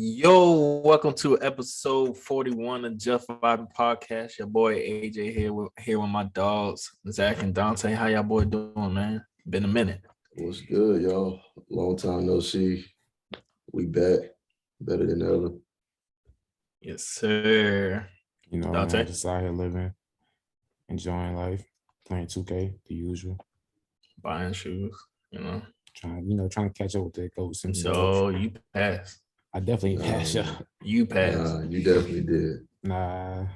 Yo, welcome to episode 41 of Jeff Vibin Podcast. Your boy AJ here with my dogs, Zach and Dante. How y'all boy doing, man? Been a minute. What's good, y'all? Long time no see. We back. Better than ever. Yes, sir. Dante? Man, just out here living, enjoying life, playing 2K, the usual. Buying shoes, Trying to catch up with the GOATs himself. No, you passed. I definitely passed. You passed. Nah, you definitely did. Nah.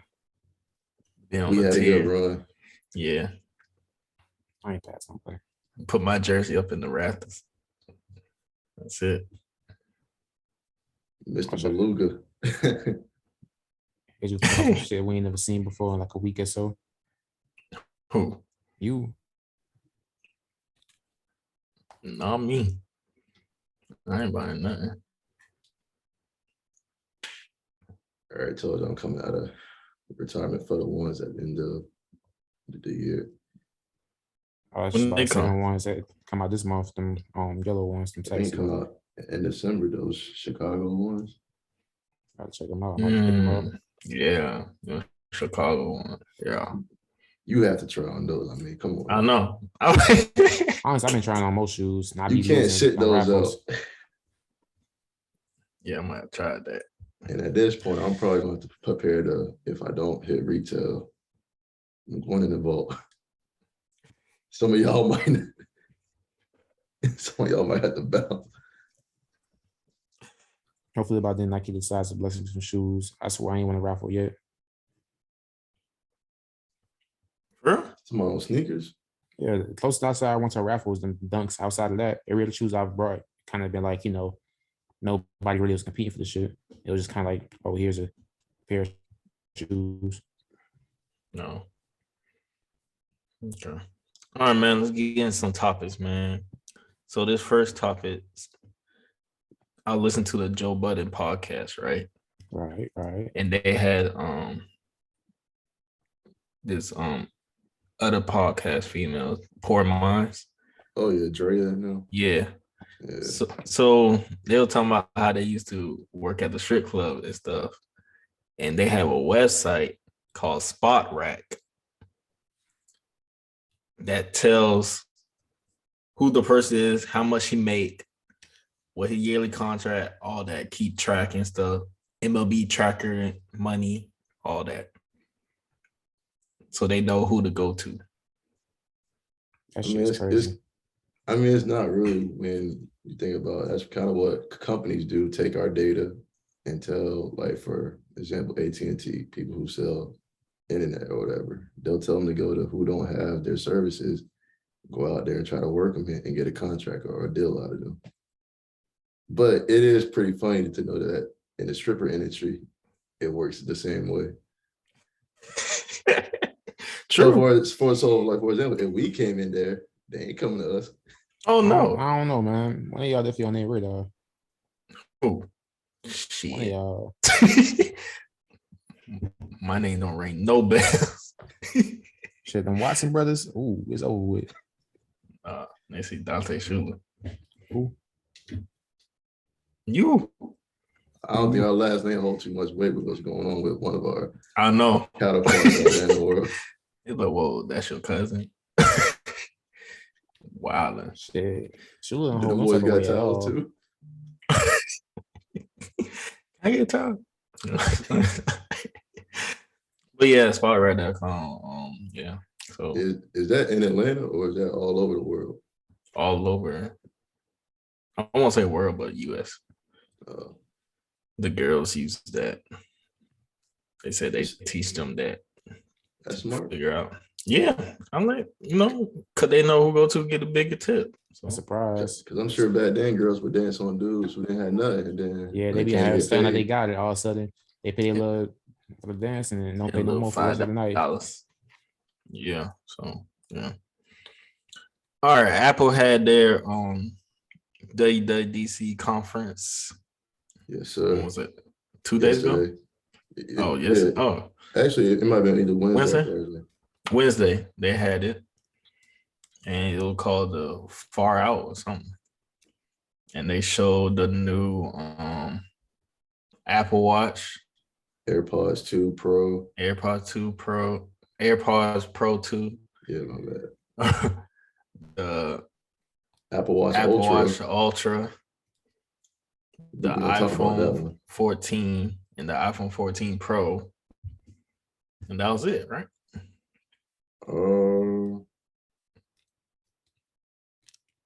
We had a good run. Yeah. I ain't passed something. Put my jersey up in the rafters. That's it. Mr. Beluga. You talking shit we ain't never seen before in like a week or so. Who? You. Not me. I ain't buying nothing. I already told you I'm coming out of retirement for the ones at the end of the year. When they come? Ones that come out this month, them yellow ones, them Texas. They come out in December, those Chicago ones. Gotta check them out. Pick them up. Yeah, the Chicago one. Yeah. You have to try on those. I mean, come on. I know. Honestly, I've been trying on most shoes. You can't sit those out. Yeah, I might have tried that. And at this point, I'm probably going to prepare to, if I don't hit retail, I'm going in the vault. Some of y'all might have to bounce. Hopefully by then Nike decides to bless me some shoes. I swear I ain't want to raffle yet. Really? Tomorrow sneakers? Yeah, the closest outside I went to a raffle was the Dunks. Outside of that, every other shoes I've brought kind of been like, nobody really was competing for the shit. It was just kind of like, oh, here's a pair of shoes. No. Okay. All right, man, let's get into some topics, man. So this first topic, I listened to the Joe Budden podcast, right? Right. And they had this other podcast female, Poor Minds. Oh yeah, Drea now. Yeah. So they were talking about how they used to work at the strip club and stuff. And they have a website called Spot Rack that tells who the person is, how much he make, what his yearly contract, all that, keep track and stuff, MLB tracker money, all that. So they know who to go to. It's not really, when you think about it, that's kind of what companies do, take our data and tell, like, for example, AT&T, people who sell internet or whatever, they'll tell them to go to who don't have their services, go out there and try to work them and get a contract or a deal out of them. But it is pretty funny to know that in the stripper industry, it works the same way. True. For example, if we came in there, they ain't coming to us. Oh no, I don't know, man. One of y'all definitely on their radar. Oh shit! One of y'all. My name don't ring no bells. Shit, them Watson brothers. Ooh, it's over with. They see Dante shooting. Ooh. You. I don't think our last name hold too much weight with what's going on with one of our. I know. Counterparts in the world. It's like, whoa, that's your cousin. Wow, shit. Shula the boys got towels too. I get towels. But yeah, SpotRack.com. Yeah. So is that in Atlanta or is that all over the world? All over. I won't say world, but US. The girls use that. They said they teach them that. That's smart. Figure out. Yeah, I'm like, because they know who go to get a bigger tip. So. I'm surprised. Because I'm sure back then girls would dance on dudes who didn't have nothing. And then they be having stuff like they got it. All of a sudden, they pay a little for the dance and then don't pay no more for the rest of the night. Yeah, so, yeah. All right, Apple had their WWDC conference. Yes, sir. When was it? 2 days ago? Oh, yes. Yeah. Oh. Actually, it might have been either Wednesday or Thursday. Wednesday, they had it. And it was called the Far Out or something. And they showed the new Apple Watch, AirPods 2 Pro. AirPods 2 Pro, AirPods Pro 2. Yeah, my bad. The Apple Watch Apple Ultra. Watch Ultra, the We're gonna talk about that iPhone one. 14, and the iPhone 14 Pro. And that was it, right?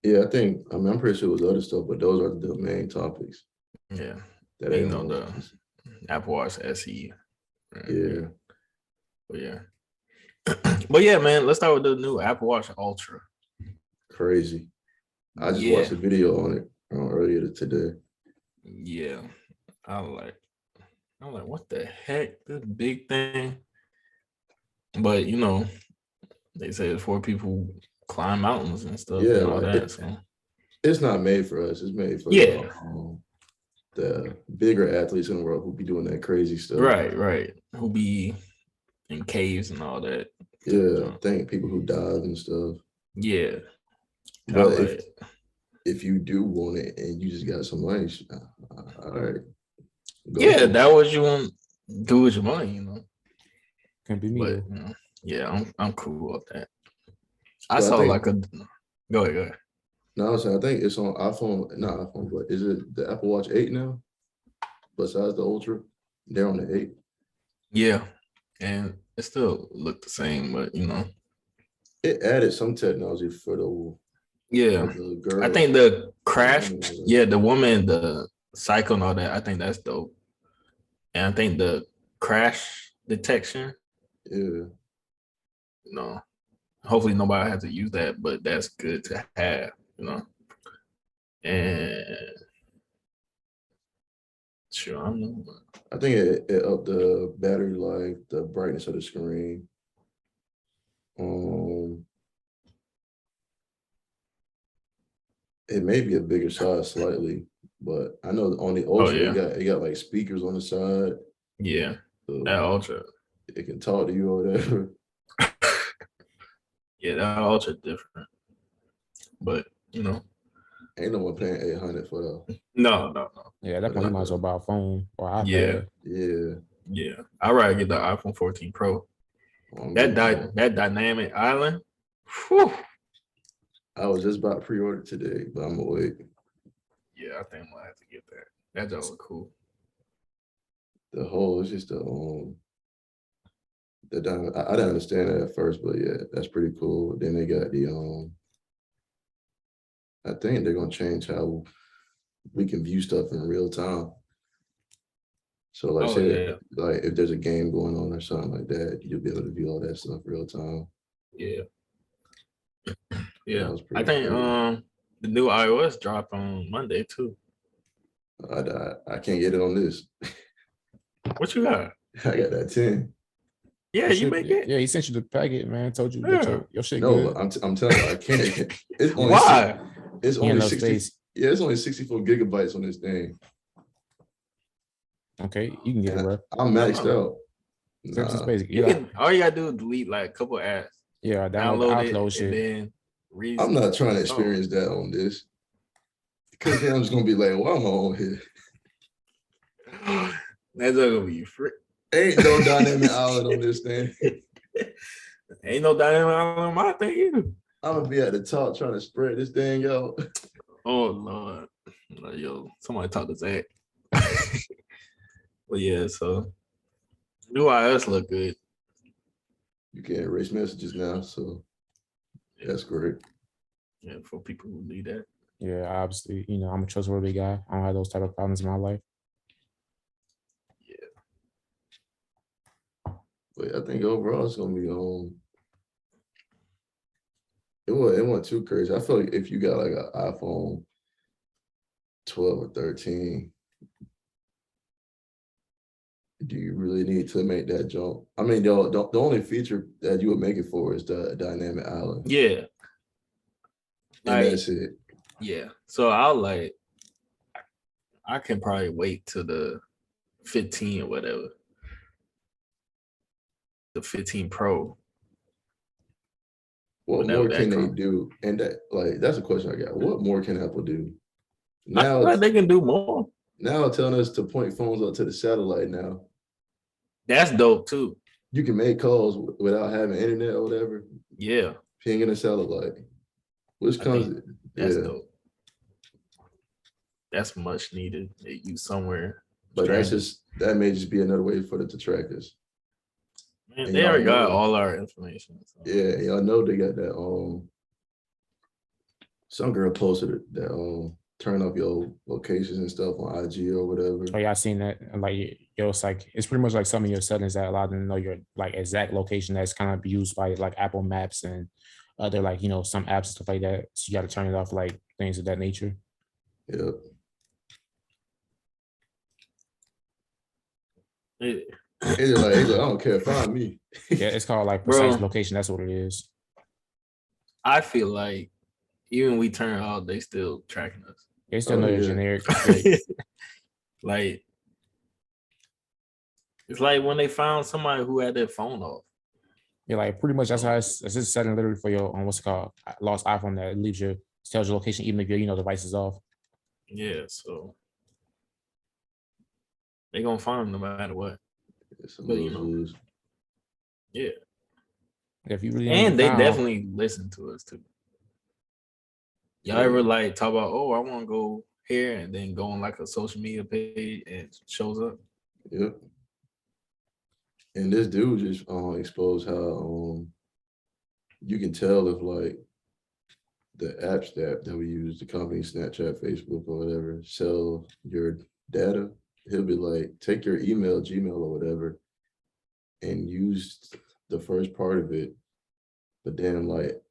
Yeah, I'm pretty sure it was other stuff, but those are the main topics. Yeah. That You know, the Apple Watch SE. Right? Yeah. But yeah. But yeah, man, let's start with the new Apple Watch Ultra. Crazy. I just watched a video on it earlier today. Yeah. I'm like, what the heck? This big thing. But you know, they say it's for people who climb mountains and stuff. Yeah, and all like that. So it's not made for us. It's made for the bigger athletes in the world who be doing that crazy stuff. Right. Who be in caves and all that. Yeah, think people who dive and stuff. Yeah. But if you do want it and you just got some money, all right. That was you want to do with your money, you know. Can be me. But you know, yeah, I'm cool with that. I saw go ahead. No, I think it's on iPhone, not iPhone, but is it the Apple Watch 8 now? Besides the Ultra, they're on the 8. Yeah, and it still looked the same, but you know, it added some technology for the girl. I think the crash, the woman, the cycle and all that. I think that's dope, and I think the crash detection. Yeah. You know, hopefully nobody has to use that, but that's good to have, you know. And sure, I think it upped the battery life, the brightness of the screen. It may be a bigger size slightly, but I know on the Ultra it got like speakers on the side. Yeah, so that Ultra. It can talk to you or whatever. Yeah, that Ultra different. But you know, ain't no one paying $800 for that. No. Yeah, that point you might as well buy a phone or iPad. Yeah. I'd rather get the iPhone 14 Pro. That dynamic island. Whew. I was just about to pre-order today, but I'm gonna wait. Yeah, I think I'm gonna have to get that. That just look cool. The whole it's just I didn't understand it at first, but yeah, that's pretty cool. Then they got the I think they're gonna change how we can view stuff in real time. So like like if there's a game going on or something like that, you'll be able to view all that stuff real time. Yeah. I think the new iOS dropped on Monday too. I can't get it on this. What you got? I got that 10. Yeah, you make it. Yeah, he sent you the packet, man. Told you that your shit. No, good. I'm telling you, I can't. It's only Why? It's only 60. Yeah, it's only 64 gigabytes on this thing. Okay, you can get it, bro. I'm maxed out. All you gotta do is delete like a couple apps. Yeah, download shit. And then I'm not trying to experience that on this. Because then I'm just gonna be like, why am I on here? That's not gonna be free. Ain't no dynamic island on this thing. Ain't no dynamic island on my thing either. I'm gonna be at the top trying to spread this thing out. Oh Lord. Yo, somebody talk to Zach. But yeah, so new iOS look good. You can erase messages now, so that's great. Yeah, for people who need that. Yeah, obviously, I'm a trustworthy guy. I don't have those type of problems in my life. Yeah. But I think overall it's gonna be it wasn't too crazy. I feel like if you got like an iPhone 12 or 13, do you really need to make that jump? I mean, the only feature that you would make it for is the dynamic island. Yeah. And that's it. Yeah. So I can probably wait till the 15 or whatever. The 15 Pro. What more can they do? And that's a question I got. What more can Apple do? Now they can do more. now telling us to point phones up to the satellite now. That's dope too. You can make calls without having internet or whatever. Yeah. Pinging a satellite. Which comes, that's dope. That's much needed. They use somewhere. But that may just be another way for them to track us. Man, they already got all our information. So. Yeah, y'all know they got that. Some girl posted that turn off your locations and stuff on IG or whatever. Oh, y'all seen that? Like, it's like it's pretty much like some of your settings that allow them to know your like exact location that's kind of used by like Apple Maps and other like some apps and stuff like that. So you got to turn it off, like things of that nature. Yep. It's like, I don't care, find me. Yeah, it's called like precise location. That's what it is. I feel like even we turn off, they still tracking us. They still know your generic. Like, it's like when they found somebody who had their phone off. Yeah, like pretty much that's how it's just setting literally for your what's it called, lost iPhone that leaves tells your location even if your device is off. Yeah, so they gonna find them no matter what. But, yeah. If you really and they definitely listen to us too. Y'all ever like talk about, oh, I want to go here and then go on like a social media page and it shows up? Yep. And this dude just exposed how you can tell if like the apps that we use, the company, Snapchat, Facebook, or whatever, sell your data. He'll be like, take your email, Gmail or whatever, and use the first part of it, but then like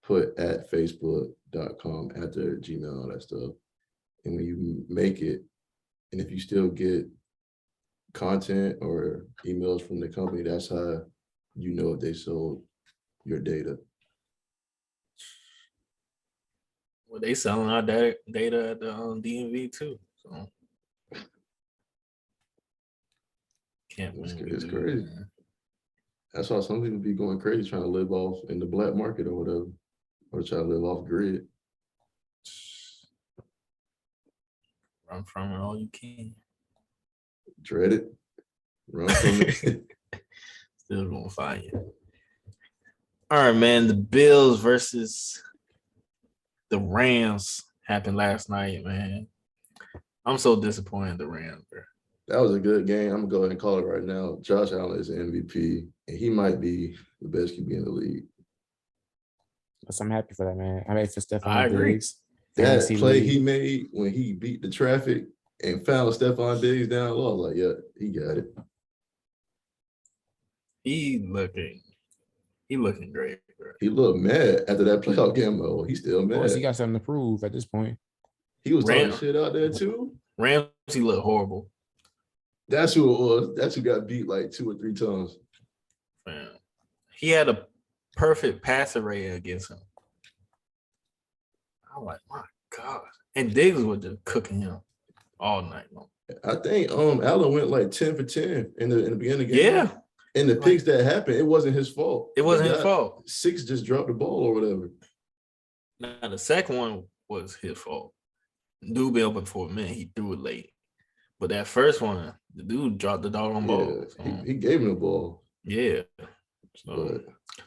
put at facebook.com after Gmail, all that stuff. And when you make it, and if you still get content or emails from the company, that's how you know if they sold your data. Well, they selling our data at the DMV too. So it's crazy. Man. That's why some people be going crazy trying to live off in the black market or whatever, or try to live off grid. Run from it all you can. Dread it. Run from it. Still gonna find you. All right, man. The Bills versus the Rams happened last night, man. I'm so disappointed in the Rams, bro. That was a good game. I'm gonna go ahead and call it right now. Josh Allen is an MVP, and he might be the best QB in the league. So I'm happy for that, man. I'm happy for Stephon. I agree. Diggs. That play he made when he beat the traffic and found Stephon Diggs down low, I was like, yeah, he got it. He looking great, bro. He looked mad after that playoff game, though. He's still mad. Of course, he got something to prove at this point. He was talking shit out there too. Ramsey looked horrible. That's who it was. That's who got beat like 2 or 3 times. Man, he had a perfect passer rating against him. I'm like, my God. And Diggs was just cooking him all night long. I think Allen went like 10 for 10 in the beginning of the game. Yeah. And the picks that happened, it wasn't his fault. It wasn't his fault. 6 just dropped the ball or whatever. Now the second one was his fault. Dude be open for a minute. He threw it late. But that first one, the dude dropped the doggone ball. So. He gave him the ball. Yeah. So,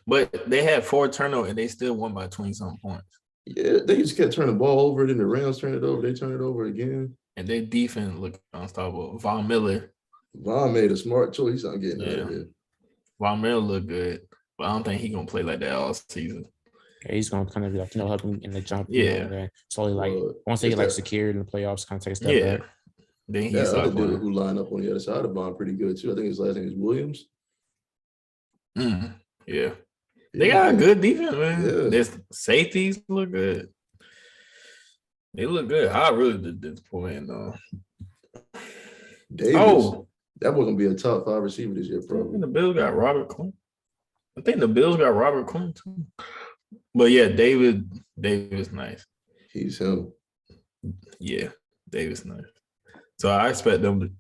but they had 4 turnovers and they still won by 20-something points. Yeah, they just kept turning the ball over. Then the Rams turned it over. They turned it over again. And their defense looked unstoppable. Von Miller made a smart choice on getting out of there. Von Miller looked good, but I don't think he's going to play like that all season. Yeah, he's going to kind of like, help him in the jump. Yeah. Slowly, like, once they get like secured in the playoffs, kind of take a step back. Then he's that other dude who lined up on the other side of Bond pretty good too. I think his last name is Williams. Yeah. They got a good defense, man. Yeah. Their safeties look good. They look good. I really did disappointed though. Davis, that was gonna be a top 5 receiver this year, probably. I think the Bills got Robert Quinn. Too. But yeah, Davis nice. He's him. Yeah, Davis nice. So I expect them to.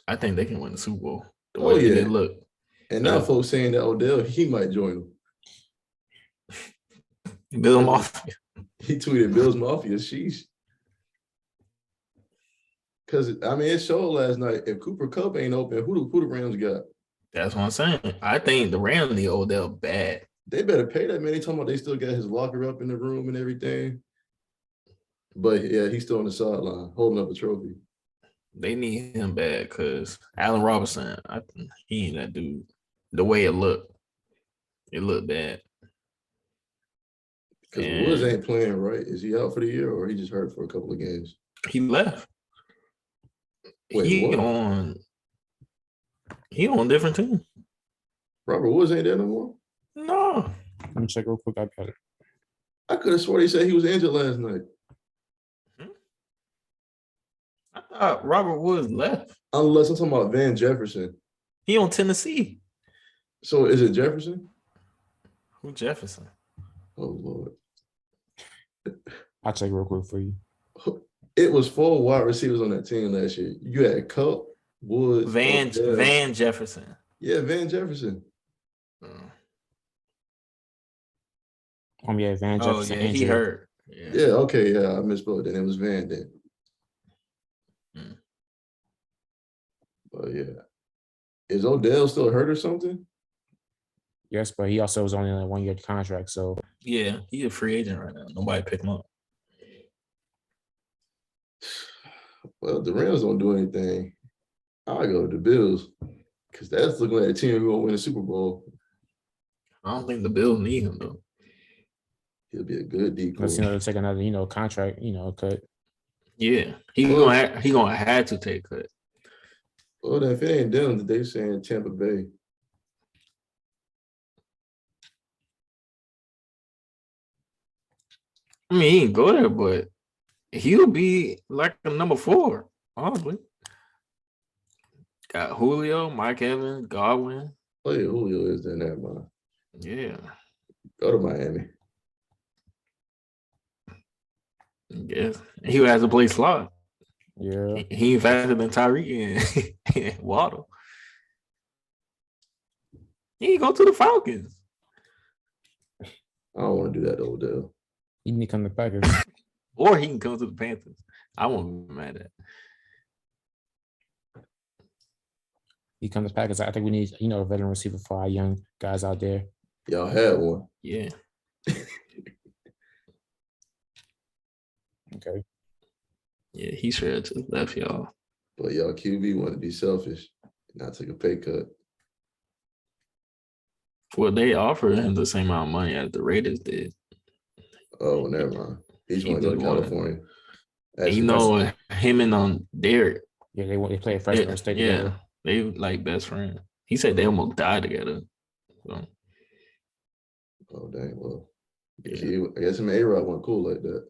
I think they can win the Super Bowl. The way they look. And now folks saying that Odell, he might join them. Bill Mafia. He tweeted Bill's Mafia. Sheesh. Because I mean, it showed last night. If Cooper Kupp ain't open, who the Rams got? That's what I'm saying. I think the Rams need Odell bad. They better pay that man. They talking about they still got his locker up in the room and everything. But yeah, he's still on the sideline holding up a trophy. They need him bad because Allen Robinson, I think he ain't that dude. The way it looked bad. Because Woods ain't playing right. Is he out for the year or he just hurt for a couple of games? He left. Wait, he what? on a different team. Robert Woods ain't there no more? No. Let me check real quick. I got it. I could have swore they said he was injured last night. I thought Robert Woods left. Unless I'm talking about Van Jefferson. He on Tennessee. So is it Jefferson? Who Jefferson? Oh, Lord. I'll check real quick for you. It was 4 wide receivers on that team last year. You had Kupp, Woods, Van Jefferson. Yeah, Van Jefferson. Yeah, Van Jefferson. Oh, yeah, he hurt. Yeah, okay, yeah, I misspoke. Then it was Van then. But yeah. Is Odell still hurt or something? Yes, but he also was only on a 1-year contract, so yeah, he's a free agent right now. Nobody pick him up. Well, the Rams don't do anything. I'll go to the Bills because that's looking like a team who will win the Super Bowl. I don't think the Bills need him though. He'll be a good decoy. let's take another contract cut. Yeah, he gonna have to take a cut. Well, then if it ain't them, they saying Tampa Bay. I mean, he can go there, but he'll be like a number 4, honestly. Got Julio, Mike Evans, Godwin. Oh yeah, Julio is in there, man. Yeah. Go to Miami. Yes. He has to play slot. Yeah. He ain't faster than Tyreek and Waddle. He can go to the Falcons. I don't want to do that to Odell. He need to come to the Packers. Or he can come to the Panthers. I won't be mad at that. He comes to the Packers. I think we need, a veteran receiver for our young guys out there. Y'all had one. Yeah. Okay. Yeah, he should have just left y'all. But y'all QB want to be selfish and not take a pay cut. Well, they offered him the same amount of money as the Raiders did. Oh, never mind. He's going to go to California. Him and Derek. Yeah, they play a freshman state together. They like best friends. He said they almost died together. So. Oh, dang. Well, I guess him and A-Rod weren't cool like that.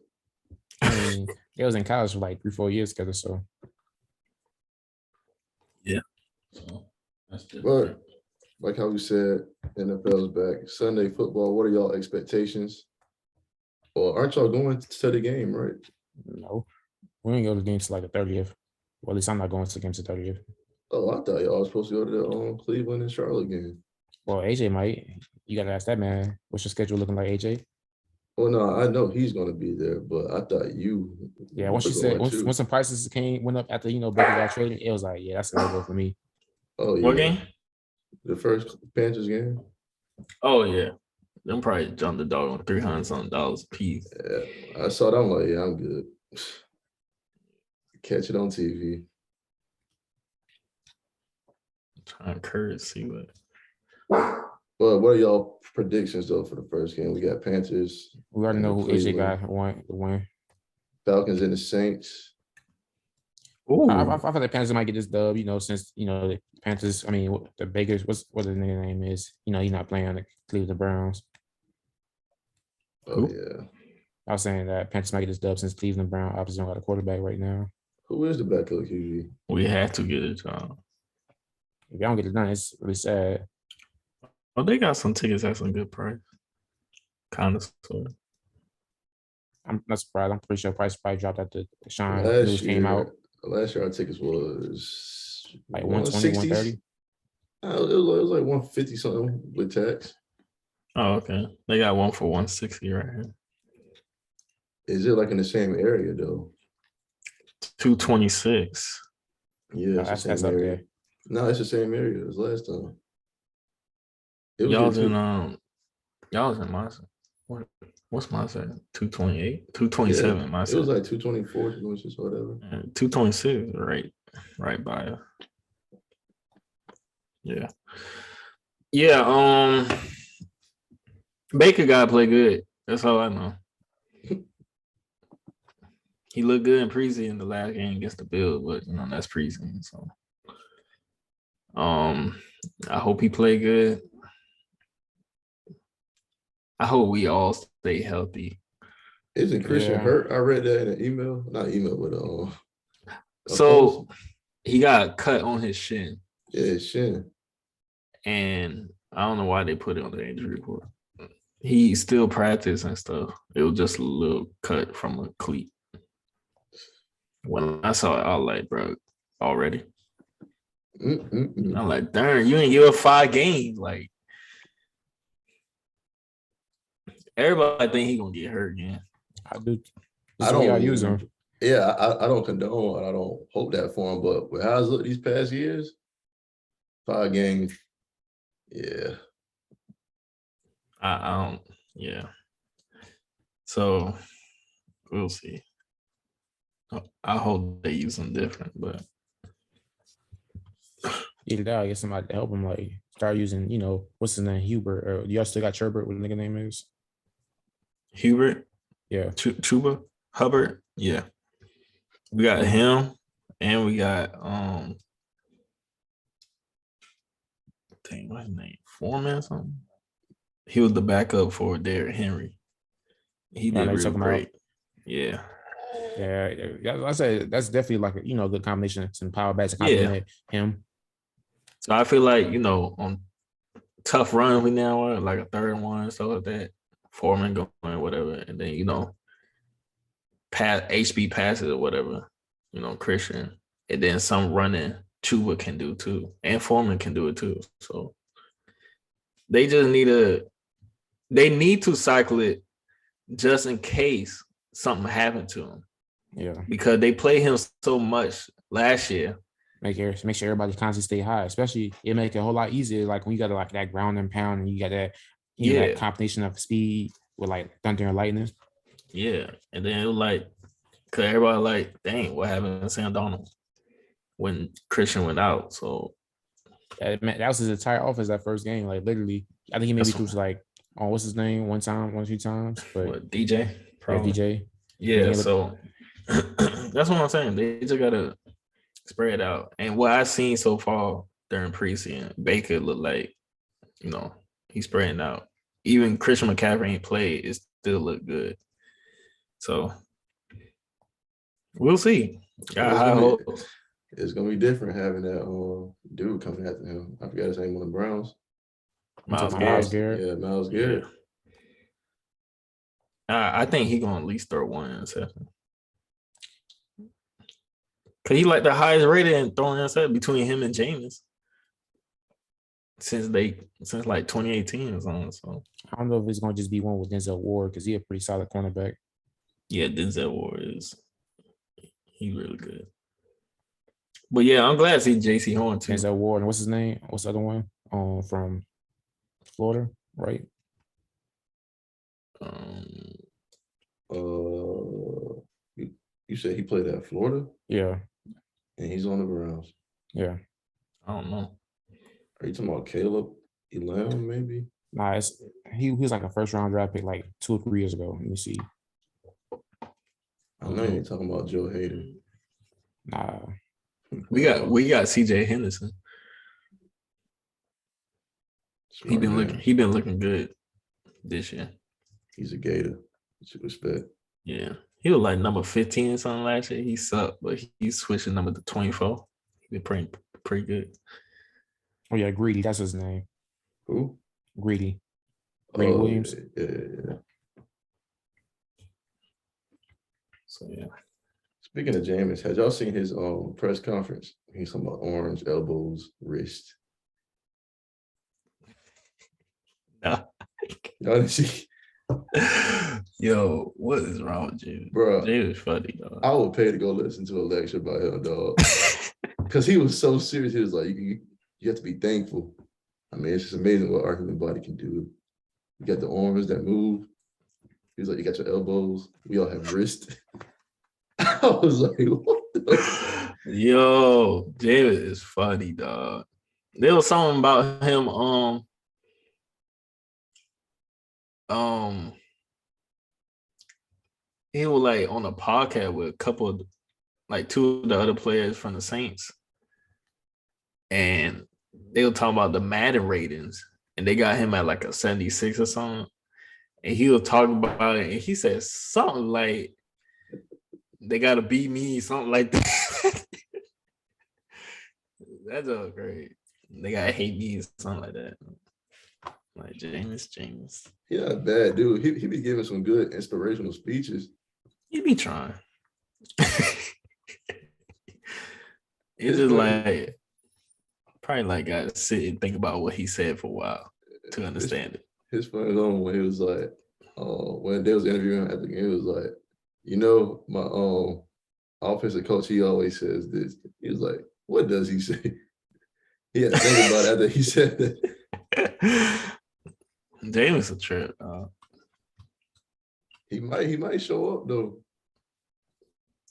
I mean, they was in college for like 3-4 years together, so. Yeah. So that's good. But like how we said, NFL's back. Sunday football, what are y'all expectations? Or aren't y'all going to the game, right? No. We ain't go to the game till like the 30th. Well, at least I'm not going to the game till the 30th. Oh, I thought y'all was supposed to go to the Cleveland and Charlotte game. Well, AJ might. You got to ask that man. What's your schedule looking like, AJ? Well, no, I know he's going to be there, but I thought you. Yeah, once some prices went up after, Baker got traded, it was like, yeah, that's a no-go for me. Oh, yeah. What game? The first Panthers game. Oh, yeah. Them probably jumped the dog on $300-something a piece. Yeah, I saw that. I'm like, yeah, I'm good. Catch it on TV. Trying to see what. But what are y'all predictions though for the first game? We got Panthers. We already know who AJ got win. Falcons and the Saints. Ooh. I thought the Panthers might get this dub, since the Panthers. I mean, the Bakers. What the name is? He's not playing on the Cleveland Browns. Oh yeah. I was saying that Panthers might get this dub since Cleveland Brown obviously don't got a quarterback right now. Who is the backup QB? We have to get it, John. If y'all don't get it done, it's really sad. Oh, they got some tickets at some good price. Kind of, sort of. I'm not surprised. I'm pretty sure price probably dropped after the Sean news came out. Last year, our tickets was like 120, 130. It was like 150 something with tax. Oh, okay. They got one for 160 right here. Is it like in the same area though? 226. Yeah, it's the that's same up area. there. No, it's the same area as last time. It Y'all was was in my what's my second? 228, yeah, 227. My it was second. like 224, 226, whatever. 226, right by it. Yeah. Yeah, Baker gotta play good. That's all I know. He looked good in preseason the last game against the Bills, but that's preseason. So I hope he play good. I hope we all stay healthy. Isn't Christian Yeah. hurt? I read that in an email. Not email, but a So post. he got cut on his shin. Yeah, it's shin. And I don't know why they put it on the injury report. He still practiced and stuff. It was just a little cut from a cleat. When I saw it, I was like, bro, already? I'm like, darn, you ain't give up 5 games. Like, everybody think he gonna get hurt again. I do. I don't use him. Yeah, I don't condone and I don't hope that for him. But with how it's looked these past years, 5 games, yeah. I don't, yeah. So we'll see. I hope they use him different, but Either that, I get somebody to help him, like start using, what's his name, Hubert, or y'all still got Sherbert, what the nigga name is? Hubert, Yeah. Chuba Hubbard, yeah. We got him, and we got what's his name? Foreman or something. He was the backup for Derrick Henry. He did real great. Yeah. Yeah, I say that's definitely like a good combination. Some power backs to complement him. So I feel like on tough runs we now are like a third one, stuff like that. Foreman going whatever, and then pass HB passes or whatever. Christian, and then some running Chuba can do too, and Foreman can do it too. So they just need to cycle it just in case something happened to him. Yeah, because they play him so much last year. Make sure everybody constantly stay high. Especially it make it a whole lot easier. Like when you got like that ground and pound, and you got that that combination of speed with like thunder and lightning. Yeah, and then it was like, cause everybody like, dang, what happened to Sam Darnold when Christian went out? So that was his entire offense that first game. Like literally, I think he maybe threw like, what's his name, one, 2 times. But DJ, probably. Yeah, DJ. Yeah, so that's what I'm saying. They just gotta spread out. And what I've seen so far during preseason, Baker looked like, he's spreading out. Even Christian McCaffrey ain't played, it still looked good. So we'll see. Got high hopes. It's gonna be different having that dude coming after him. I forgot his name on the Browns. Myles Garrett. Yeah, Myles Garrett. I think he's gonna at least throw 1 interception. Cause he like the highest rated in throwing interception between him and Jameis since like 2018 or something. So I don't know if it's gonna just be one with Denzel Ward because he's a pretty solid cornerback. Yeah, Denzel Ward he's really good. But yeah, I'm glad to see JC Horn too. Denzel Ward, and what's his name? What's the other one? From Florida, right? You said he played at Florida? Yeah. And he's on the Browns. Yeah. I don't know. Are you talking about Caleb Elam, maybe? Nah, he was like a first-round draft pick like 2 or 3 years ago. Let me see. I know you're talking about Joe Hayden. Nah. We got CJ Henderson. He been looking good this year. He's a Gator. What you expect? Yeah. He was like number 15 or something last year. He sucked, but he's switching number to 24. He been pretty good. Oh yeah, Greedy. That's his name. Who? Greedy. Greedy Williams. Yeah. So yeah. Speaking of Jameis, had y'all seen his press conference? He's talking about orange elbows, wrist. No. Y'all didn't see? Yo, what is wrong with you? Bro, Jay was funny, I dog. would pay to go listen to a lecture about him, dog. Because he was so serious. He was like, you have to be thankful. I mean, it's just amazing what our human body can do. You got the arms that move. He was like, you got your elbows. We all have wrists. I was like, what the? Yo, David is funny, dog. There was something about him. He was like on a podcast with a couple of like two of the other players from the Saints, and they were talking about the Madden ratings, and they got him at like a 76 or something. And he was talking about it, and he said something like, "They gotta beat me," something like that. That's all great. They gotta hate me, something like that. Like James. He not a bad dude. He be giving some good inspirational speeches. He be trying. It's just like probably like gotta sit and think about what he said for a while to understand it. His funny moment when he was like, when they was interviewing him at the game, he was like, you know, my offensive coach, he always says this. He was like, what does he say? He had to think about it after he said that. James a trip. He might show up though.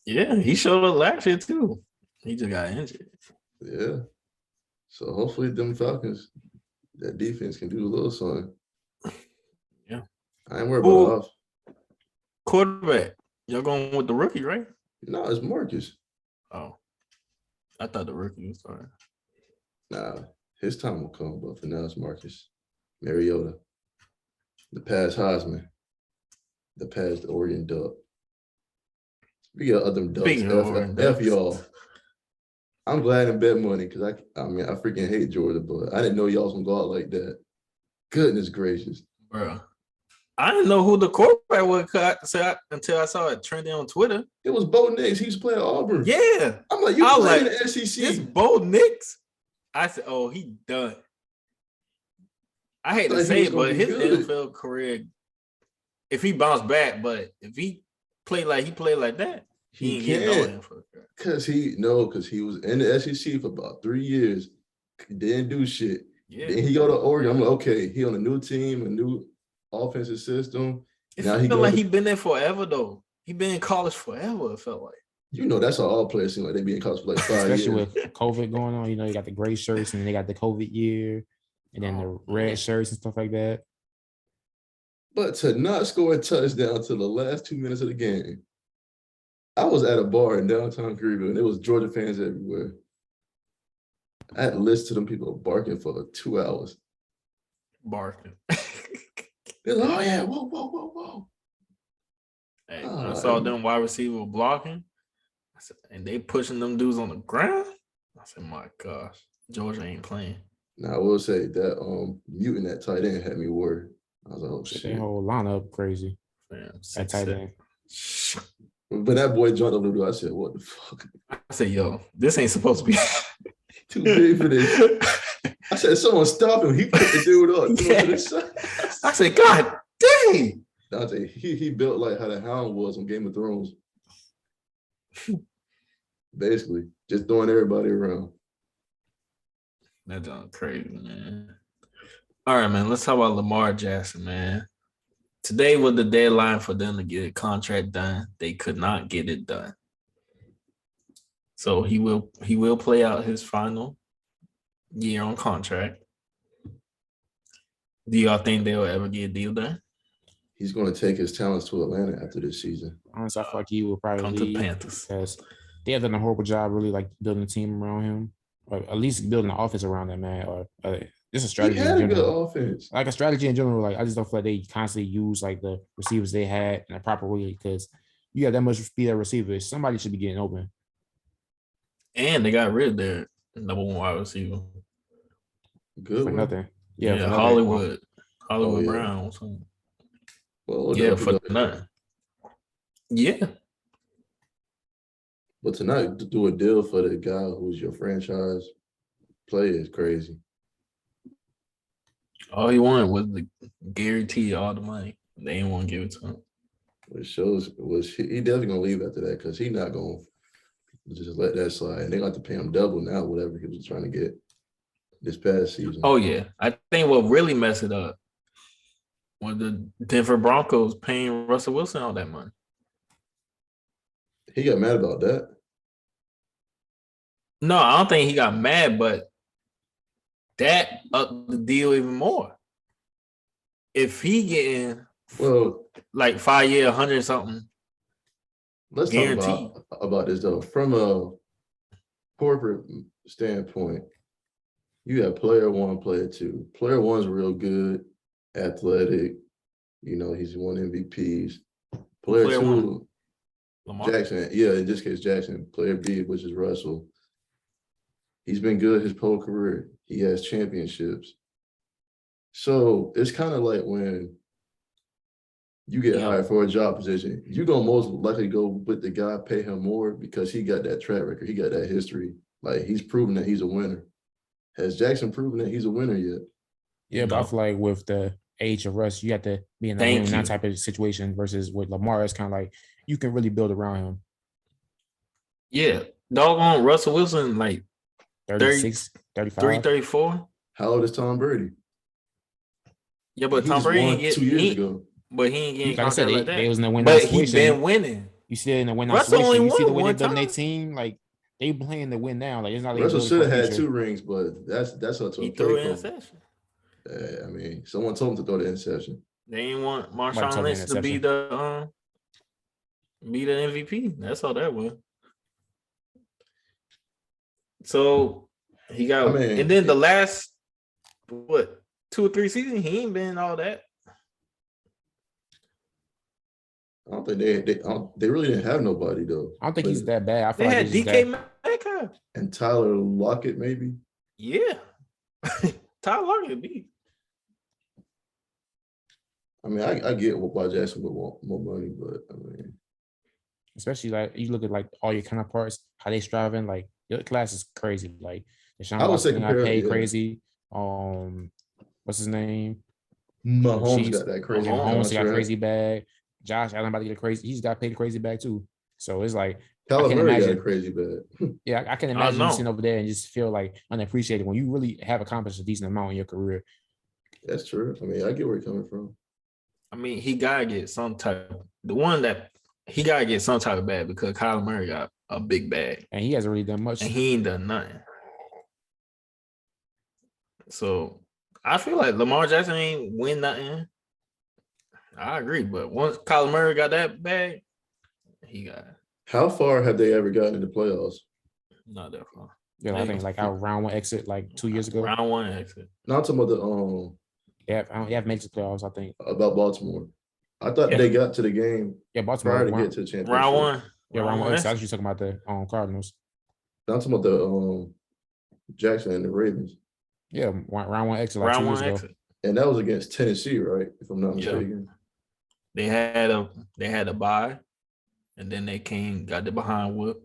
Yeah, he showed up last year too. He just got injured. Yeah. So hopefully them Falcons, that defense can do a little something. Yeah. I ain't worried about off. Quarterback. Y'all going with the rookie, right? No, it's Marcus. Oh. I thought the rookie was starting. Nah, his time will come, but for now it's Marcus. Mariota. The past Heisman. The past Oregon Duck. We got other ducks. F y'all. I'm glad in bet money because I mean I freaking hate Georgia, but I didn't know y'all was gonna go out like that. Goodness gracious, bro! I didn't know who the quarterback was until I saw it trending on Twitter. It was Bo Nix. He was playing Auburn. Yeah, I'm like, you playing in the SEC? This Bo Nix. I said, oh, he done. I hate to say it, but his NFL career, if he bounced back, but if he played like that, he ain't getting no NFL. Because he was in the SEC for about 3 years. He didn't do shit. Yeah. Then he go to Oregon. I'm like, okay, he on a new team, a new offensive system. It felt like he been there forever, though. He been in college forever, it felt like. You know, that's how all players seem like they be in college for like 5 years. Especially with COVID going on. You know, you got the gray shirts and then they got the COVID year and then the red shirts and stuff like that. But to not score a touchdown till the last 2 minutes of the game. I was at a bar in downtown Greenville, and there was Georgia fans everywhere. I had to listen to them people barking for 2 hours. Barking. They're like, oh, yeah, whoa. Hey, I saw them wide receiver blocking, and they pushing them dudes on the ground. I said, my gosh, Georgia ain't playing. Now, I will say that muting that tight end had me worried. I was like, oh, shit. That whole lineup crazy. Man, that tight end. But that boy jumped up the door. I said, what the fuck? I said, yo, this ain't supposed to be too big for this. I said, someone stop him. He put the dude up. Yeah. I said, God dang. Dante, he built like how the Hound was on Game of Thrones. Basically, just throwing everybody around. That's crazy, man. All right, man. Let's talk about Lamar Jackson, man. Today was the deadline for them to get a contract done. They could not get it done. So he will play out his final year on contract. Do y'all think they'll ever get a deal done? He's going to take his talents to Atlanta after this season. Honestly, I feel like he will probably come leave to Panthers because they have done a horrible job really like building a team around him, or at least building an offense around that man, or just a strategy. He had in general. A good offense. Like a strategy in general. Like I just don't feel like they constantly use like the receivers they had in a proper way because you got that much speed at receiver. Somebody should be getting open. And they got rid of their number one wide receiver. Good for one. Nothing. Yeah, Hollywood Brown. Well, yeah, for nothing. Yeah. But tonight, to do a deal for the guy who's your franchise player is crazy. All he wanted was to guarantee all the money. They didn't want to give it to him. Which shows he definitely gonna leave after that because he's not gonna just let that slide. And they got to pay him double now, whatever he was trying to get this past season. Oh yeah, I think what really messed it up was the Denver Broncos paying Russell Wilson all that money. He got mad about that. No, I don't think he got mad, but that upped the deal even more. If he getting like 5 year, 100 something, let's talk about this though. From a corporate standpoint, you have player one, player two. Player one's real good, athletic. You know, he's won MVPs. Player two, Lamar. Jackson. Yeah, in this case, Jackson. Player B, which is Russell. He's been good his whole career. He has championships. So it's kind of like when you get hired for a job position, you're going to most likely go with the guy, pay him more because he got that track record. He got that history. Like, he's proven that he's a winner. Has Jackson proven that he's a winner yet? Yeah, but I feel like with the age of Russ, you have to be in that type of situation versus with Lamar, it's kind of like you can really build around him. Yeah. Doggone Russell Wilson, like 36, 35. 34. How old is Tom Brady? Yeah, but Tom Brady ain't get 2 years ago. But he ain't getting like I said, like that. They was in the winning but situation. He been winning. You see it in the winning Russell situation. only You see the won way one they building their time. team. Like they playing to win now. Like it's not. Russell should have had 2 rings, but that's up to he threw an interception. I mean, someone told him to throw the interception. They ain't want Marshawn Lynch to be the MVP. That's all that was. So he got, and then the last 2 or 3 seasons, he ain't been all that. I don't think they really didn't have nobody though. I don't think he's that bad. I feel they like had DK Metcalf and Tyler Lockett maybe. Yeah, Tyler Lockett be. I mean, I get why Jackson would want more money, but I mean, especially like you look at like all your counterparts, how they striving. Like your class is crazy. Like Deshaun Watson got paid crazy. What's his name? Mahomes got that crazy. Mahomes got crazy bag. Josh Allen about to get a crazy. He's got paid a crazy bag too. So it's like I can imagine got a crazy bag. Yeah, I can imagine you sitting over there and just feel like unappreciated when you really have accomplished a decent amount in your career. That's true. I mean, I get where you're coming from. I mean, he gotta get some type. The one that he gotta get some type of bag because Kyler Murray got a big bag, and he hasn't really done much. And he ain't done nothing. So I feel like Lamar Jackson ain't win nothing. I agree, but once Kyler Murray got that bag, he got it. How far have they ever gotten in the playoffs? Not that far. Yeah, I think like our round 1 exit like 2 years ago. Round 1 exit. Not talking about the Yeah, made the playoffs. I think about Baltimore. I thought they got to the game. Yeah, Baltimore prior to get to the championship. Round 1. Yeah, round 1 exit. I was just talking about the Cardinals. Not talking about the Jackson and the Ravens. Yeah, round 1 exit. Like round 2 1 years exit. Ago. And that was against Tennessee, right? If I'm not mistaken. They had a bye, and then they got the behind whip.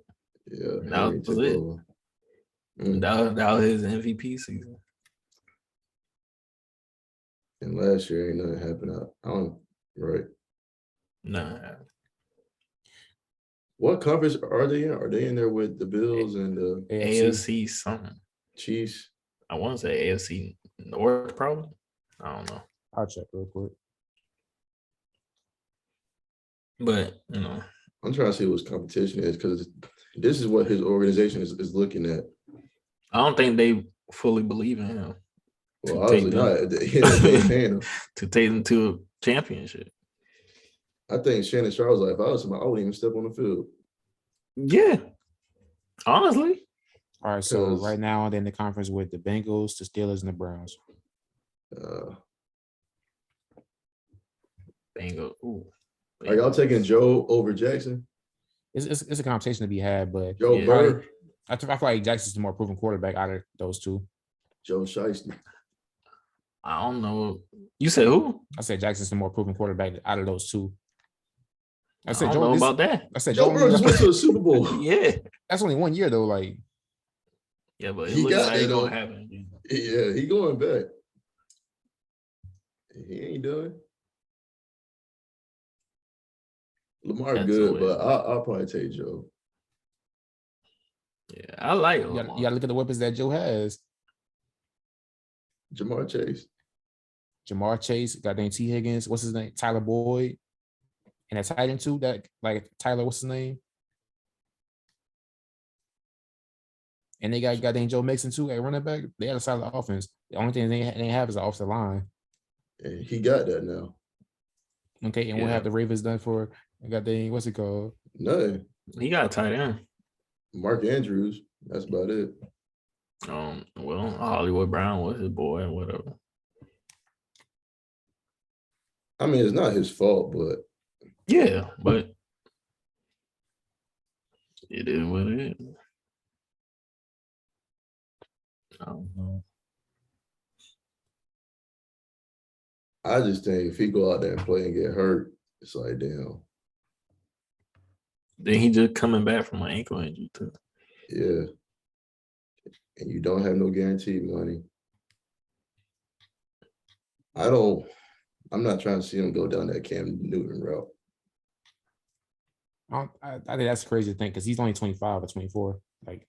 Yeah, that was it. That was his MVP season. And last year ain't nothing happened. Right? Nah. What conference are they in? Are they in there with the Bills and the AFC something? Chiefs. I want to say AFC North, probably. I don't know. I'll check real quick. But you know, I'm trying to see what his competition is because this is what his organization is looking at. I don't think they fully believe in him. Well, obviously not. They're paying him to take them to a championship. I think Shannon Sharp was like, if I was him, I wouldn't even step on the field. Yeah, honestly. All right, so right now they're in the conference with the Bengals, the Steelers, and the Browns. Bengals. Ooh. Are y'all taking Joe over Jackson? It's a conversation to be had, but Joe Burrow. I feel like Jackson's the more proven quarterback out of those two. Joe Shiesty. I don't know. You said who? I said Jackson's the more proven quarterback out of those two. I don't know about that. I said Joe Burrow just went to a Super Bowl. Yeah. That's only 1 year though. Like, yeah, but it looks like it's gonna happen. Yeah, he going back. He ain't done. Lamar That's good, the way. but I'll probably take Joe. Yeah, I like You Lamar. gotta look at the weapons that Joe has. Jamar Chase, goddamn T. Higgins, what's his name? Tyler Boyd. And a tight end too, that like Tyler, what's his name? And they got goddamn Joe Mixon too at running back. They had a solid offense. The only thing they have is the offensive line. and he got that now. Okay, and what have the Ravens done for goddamn what's it called? Nothing. He got a tight end. Mark Andrews. That's about it. Well, Hollywood Brown was his boy and whatever. I mean, it's not his fault, but yeah, but it is what it is. I don't know. I just think if he go out there and play and get hurt, it's like damn. Then he just coming back from an ankle injury too. Yeah. And you don't have no guaranteed money. I'm not trying to see him go down that Cam Newton route. I think that's crazy to think because he's only 25 or 24. Like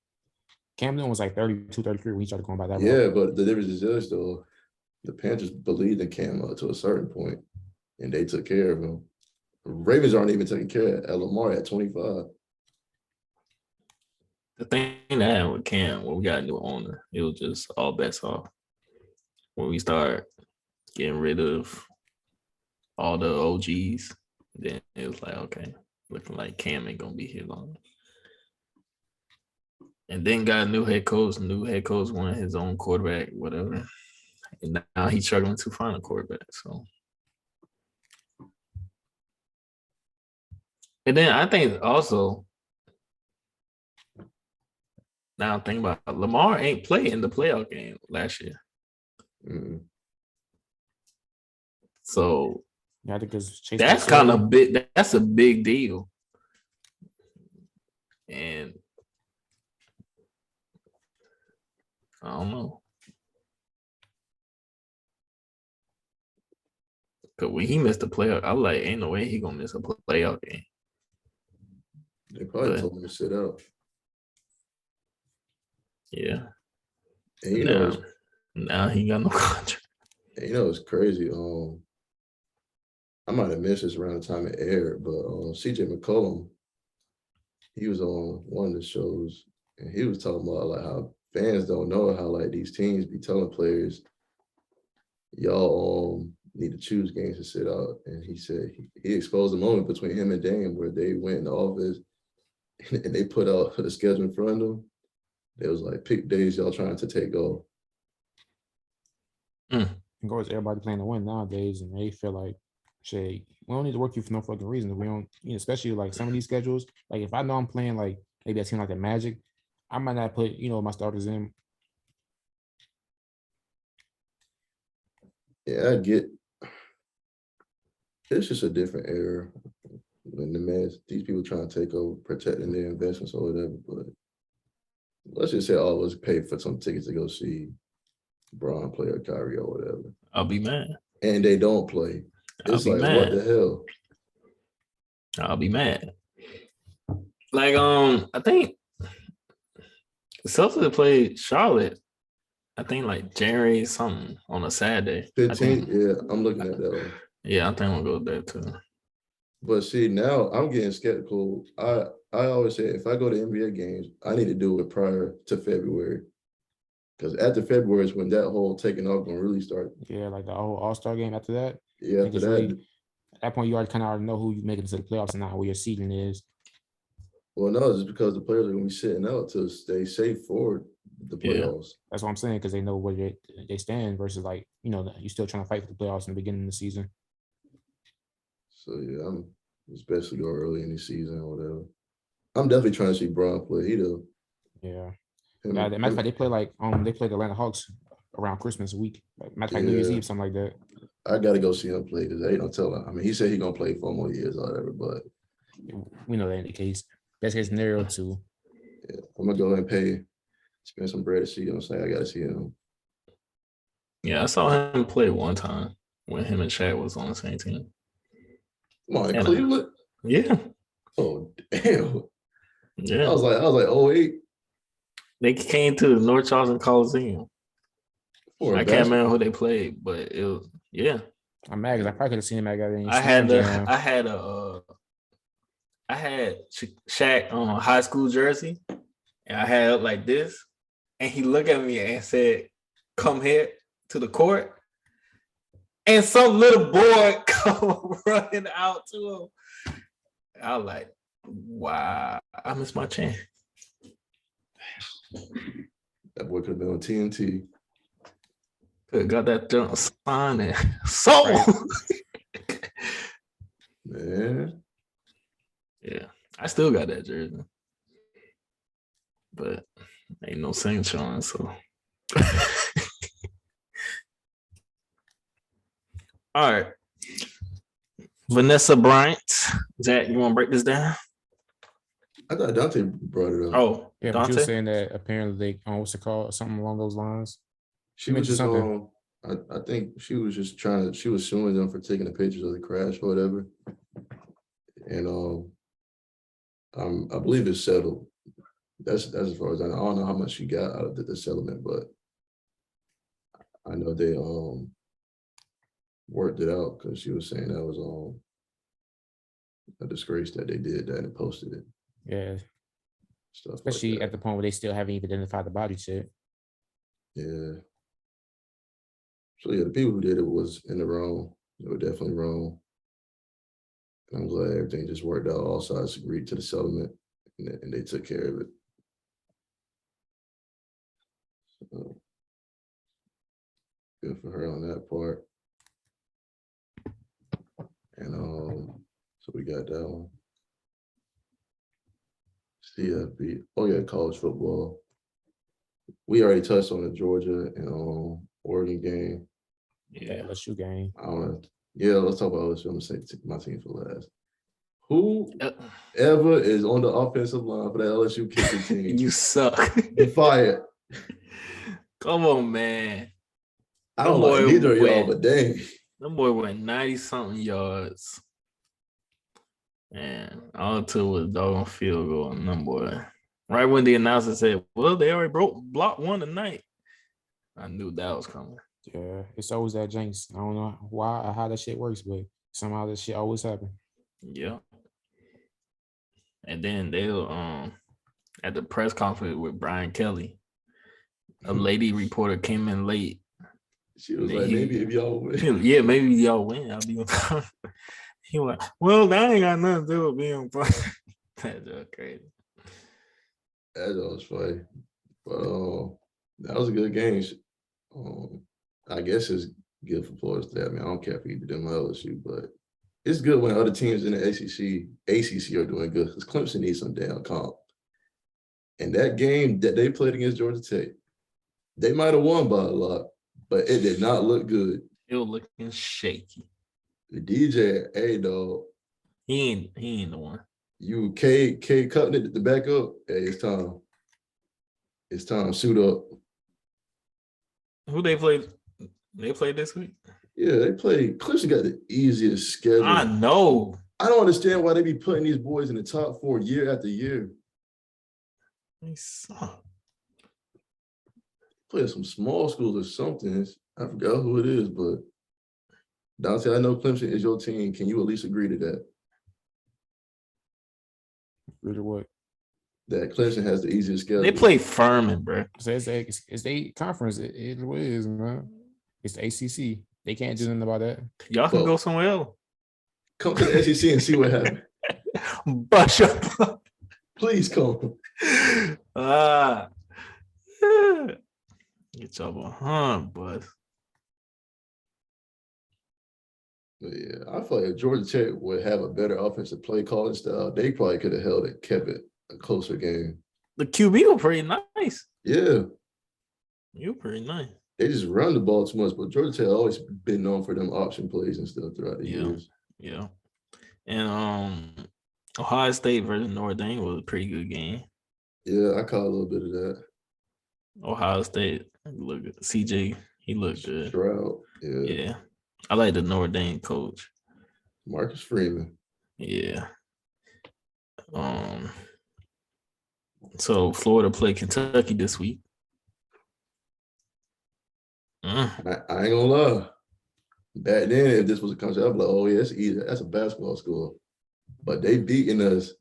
Cam Newton was like 32, 33 when he started going by that route. Yeah, but the difference is this though. The Panthers believed in Cam up to a certain point, and they took care of him. Ravens aren't even taking care of Lamar at 25. The thing that happened with Cam, when we got a new owner, it was just all bets off. When we start getting rid of all the OGs, then it was like, okay, looking like Cam ain't gonna be here long. And then got a new head coach. New head coach wanted his own quarterback, whatever. And now he's struggling to find a quarterback. So, and then I think also, now I'm thinking about it, Lamar ain't played in the playoff game last year. Mm-mm. So yeah, I think that's kind of big. That's a big deal. And I don't know. Because when he missed the playoff, I was like, ain't no way he gonna miss a playoff game. They probably told him to sit out. Yeah. And you know, now he got no contract. And you know, it's crazy. I might have missed this around the time it aired, but CJ McCollum, he was on one of the shows, and he was talking about like how fans don't know how like these teams be telling players, y'all need to choose games to sit out. And he said he exposed the moment between him and Dame where they went in the office and they put out the schedule in front of them. It was like, pick days y'all trying to take off. Of course, everybody playing to win nowadays, and they feel like, shit, we don't need to work you for no fucking reason. We don't, especially like some of these schedules. Like if I know I'm playing like maybe a team like the Magic, I might not put my starters in. Yeah, I get. It's just a different era when these people trying to take over, protecting their investments or whatever. But let's just say all of us pay for some tickets to go see Bron play or Kyrie or whatever. I'll be mad. And they don't play. It's like, mad. What the hell? I'll be mad. Like, I think the Celtics played Charlotte, I think like January something on a Saturday. 15th, yeah, I'm looking at that one. Yeah, I think we'll go there too. But see, now I'm getting skeptical. I always say if I go to NBA games, I need to do it prior to February. Because after February is when that whole taking off gonna really start. Yeah, like the whole All-Star game after that. Yeah, after that. Really, at that point, you already kind of already know who you making it to the playoffs and not where your seeding is. Well, no, it's because the players are gonna be sitting out to stay safe for the playoffs. Yeah, that's what I'm saying, because they know where they stand versus like, you're still trying to fight for the playoffs in the beginning of the season. So yeah, I'm especially go early in the season or whatever. I'm definitely trying to see Bron play. He do. Yeah. Matter of fact, they play the Atlanta Hawks around Christmas week. Like, matter of fact, New Year's Eve, something like that. I gotta go see him play because they don't tell him. I mean, he said he's gonna play 4 more years or whatever, but we know that ain't the case. Best case scenario too. Yeah, I'm gonna go and spend some bread to see him. Say I gotta see him. Yeah, I saw him play one time when him and Shaq was on the same team. Come on, in Cleveland. Yeah. Oh damn! Yeah. I was like, oh wait, They came to the North Charleston Coliseum. for a I can't remember basketball. who they played, but it was I'm mad because I probably could have seen him at any I Slam had the Jam. I had Shaq high school jersey, and I had it like this, and he looked at me and said, "Come here to the court." And some little boy come running out to him. I was like, "Wow, I missed my chance." That boy could have been on TNT. Could got that jump sign and so. Right. Man, Yeah, I still got that jersey, but ain't no sunshine, so. All right. Vanessa Bryant. Zach, you want to break this down? I thought Dante brought it up. Oh, Yeah, but Dante? you were saying that apparently they, what's it called? Something along those lines. She was just on. I think she was just she was suing them for taking the pictures of the crash or whatever. And I believe it's settled. That's as far as I know. I don't know how much she got out of the settlement, but I know they worked it out because she was saying that was a disgrace that they did that and posted it. Yeah. Stuff Especially like that. at the point where they still haven't even identified the body shit. Yeah. So yeah, the people who did it was in the wrong. They were definitely wrong. And I'm glad everything just worked out. All sides agreed to the settlement, and they took care of it. So, good for her on that part. And so we got that one. CFB. Oh yeah, college football. We already touched on the Georgia and Oregon game. Yeah, LSU game. I don't know. Yeah, let's talk about LSU. I'm gonna say my team for last. Who ever is on the offensive line for the LSU kicking team? You suck. Be fired. Come on, man. I don't like neither of y'all, but dang. That boy went 90-something yards. And all it took was a doggone field goal on them boy. Right when the announcer said, well, they already block one tonight. I knew that was coming. Yeah, it's always that jinx. I don't know why or how that shit works, but somehow that shit always happen. Yeah. And then they'll at the press conference with Brian Kelly, a lady reporter came in late. She was like, maybe if y'all win. Yeah, maybe y'all win. I'll be on. He was like, well, that ain't got nothing to do with being funny. That's just crazy. That was funny. But that was a good game. I guess it's good for Florida State. I mean, I don't care if either them or LSU, but it's good when other teams in the ACC are doing good because Clemson needs some damn comp. And that game that they played against Georgia Tech, they might have won by a lot, but it did not look good. It was looking shaky. The DJ, hey dog, he ain't the one. You K cutting it to back up. Hey, it's time. It's time. Suit up. Who they played? They played this week? Yeah, they played. Clemson got the easiest schedule. I know. I don't understand why they be putting these boys in the top 4 year after year. They suck. Play some small schools or something. I forgot who it is, but Dante, I know Clemson is your team. Can you at least agree to that? Agree to what? That Clemson has the easiest schedule. They play Furman, bro. So it's a conference. It is, man. It's the ACC. They can't do nothing about that. Y'all can go somewhere else. Come to the SEC and see what happens. Bust your Please come. Get y'all behind, bud. But yeah, I feel like if Georgia Tech would have a better offensive play calling style, they probably could have held it, kept it a closer game. The QB was pretty nice. Yeah. You were pretty nice. They just run the ball too much, but Georgia Tech always been known for them option plays and stuff throughout the years. Yeah. And Ohio State versus Notre Dame was a pretty good game. Yeah, I caught a little bit of that. Ohio State, look at CJ, he looked good. Stroud, yeah. I like the Notre Dame coach. Marcus Freeman. Yeah. So Florida played Kentucky this week. I ain't gonna lie. Back then, if this was a country, I'd be like, oh yeah, it's easy. That's a basketball school. But they beaten us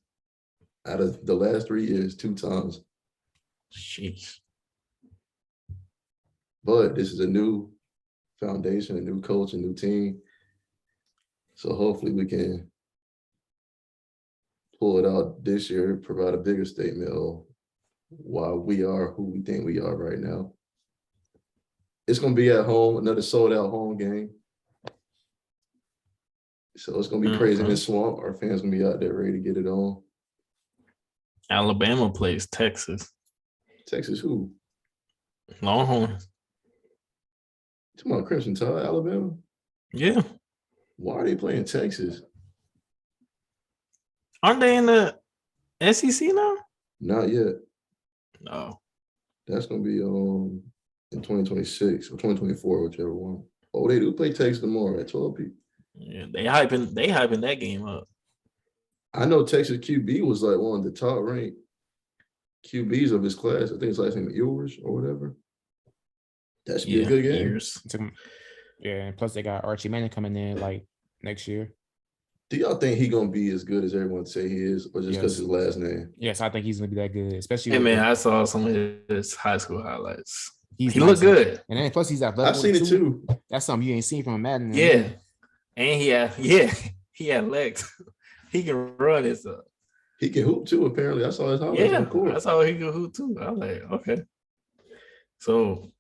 out of the last 3 years 2 times. Sheesh. But this is a new foundation, a new coach, a new team. So hopefully we can pull it out this year, provide a bigger statement of why we are who we think we are right now. It's going to be at home, another sold-out home game. So it's going to be crazy in the swamp. Our fans going to be out there ready to get it on. Alabama plays Texas. Texas who? Longhorns. Come on, Crimson Tide, Alabama? Yeah. Why are they playing Texas? Aren't they in the SEC now? Not yet. No. That's going to be in 2026 or 2024, whichever one. Oh, they do play Texas tomorrow at 12 p.m. Yeah, they hyping that game up. I know Texas QB was like one of the top ranked QBs of his class. I think it's like yours or whatever. That should be a good game. Yeah, and plus they got Archie Manning coming in like next year. Do y'all think he gonna be as good as everyone say he is, or just because his last name? Yes, I think he's gonna be that good, especially. Hey man, I saw some of his high school highlights. He nice. looked good, and then plus he's athletic. I've seen it too. That's something you ain't seen from Madden. Yeah, and he had legs. He can run his up. He can hoop too. Apparently, I saw his highlights. Yeah, cool. I saw he could hoop too. I was like, okay. So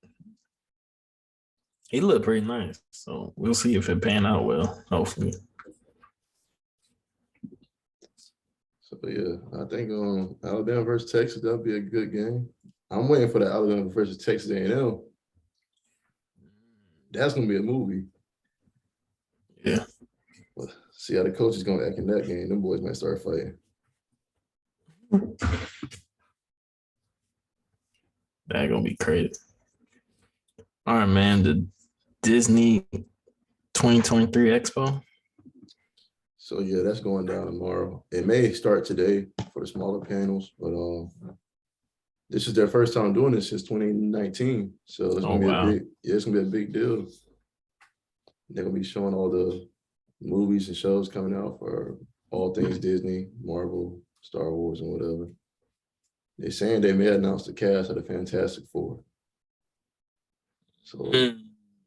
he looked pretty nice. So we'll see if it pan out well. Hopefully. So yeah, I think Alabama versus Texas, that'll be a good game. I'm waiting for the Alabama versus Texas A&M. That's gonna be a movie. Yeah. Well, see how the coach is gonna act in that game. Them boys might start fighting. That's gonna be crazy. All right, man. The Disney 2023 Expo. So yeah, that's going down tomorrow. It may start today for the smaller panels, but this is their first time doing this since 2019. So it's gonna be it's gonna be a big deal. They're gonna be showing all the movies and shows coming out for all things Disney, Marvel, Star Wars, and whatever. They're saying they may announce the cast of the Fantastic Four. So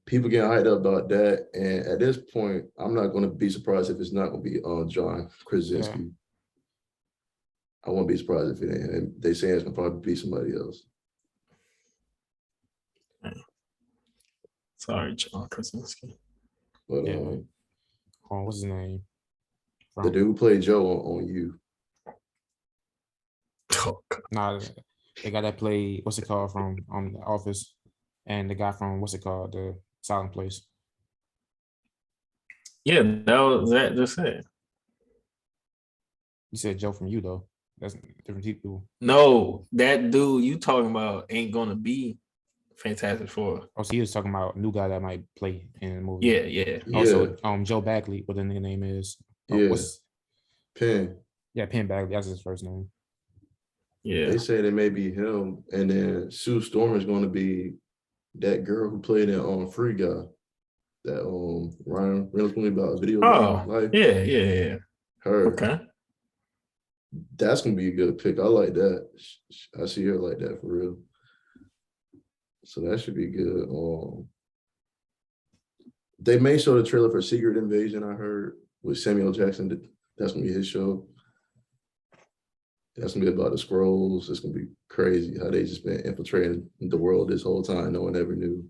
people get hyped up about that. And at this point, I'm not going to be surprised if it's not going to be John Krasinski. Yeah. I won't be surprised if it ain't. They say it's going to probably be somebody else. Sorry, John Krasinski. But what's his name? The dude who played Joe on You. Nah, the guy that played what's it called from The Office, and the guy from what's it called, The Silent Place. Yeah, that just it. You said Joe from You though. That's different people. No, that dude you talking about ain't gonna be Fantastic Four. Oh, so he was talking about a new guy that might play in the movie. Yeah. Also, Joe Bagley, what the name is. Penn. Yeah, Penn Bagley. That's his first name. Yeah. They say it may be him, and then Sue Storm is going to be that girl who played in Free Guy. That Ryan Reynolds movie about video game life. Yeah. Her. Okay. That's gonna be a good pick. I like that. I see her like that for real. So that should be good. They may show the trailer for Secret Invasion, I heard, with Samuel Jackson. That's gonna be his show. That's gonna be about the Skrulls. It's gonna be crazy how they just been infiltrating the world this whole time. No one ever knew.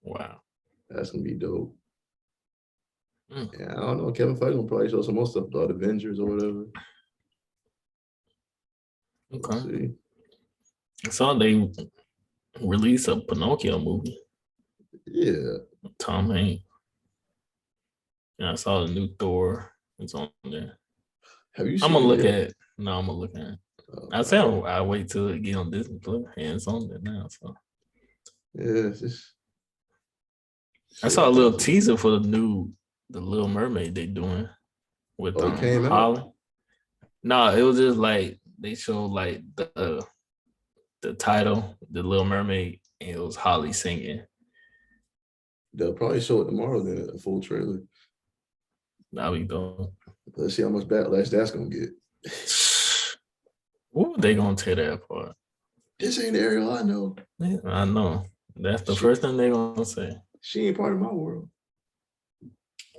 Wow. That's gonna be dope. Yeah, I don't know. Kevin Feige will probably show some more stuff about Avengers or whatever. Okay. I saw they released a Pinocchio movie. Yeah. Tom Hanks. And I saw the new Thor. It's on there. Have you seen I'm gonna look it? at it. No, I'm gonna look at it. I said I'll wait till it get on Disney Plus, and it's on there now. So yeah, it's just, I saw a little teaser for the Little Mermaid they doing. with Oh, it came out? Holly. No, it was just like they showed like the title, The Little Mermaid, and it was Holly singing. They'll probably show it tomorrow then, a full trailer. Now we go. Let's see how much backlash that's gonna get. Ooh, they gonna tear that apart. This ain't Ariel I know. Yeah, I know. That's the first thing they gonna say. She ain't part of my world.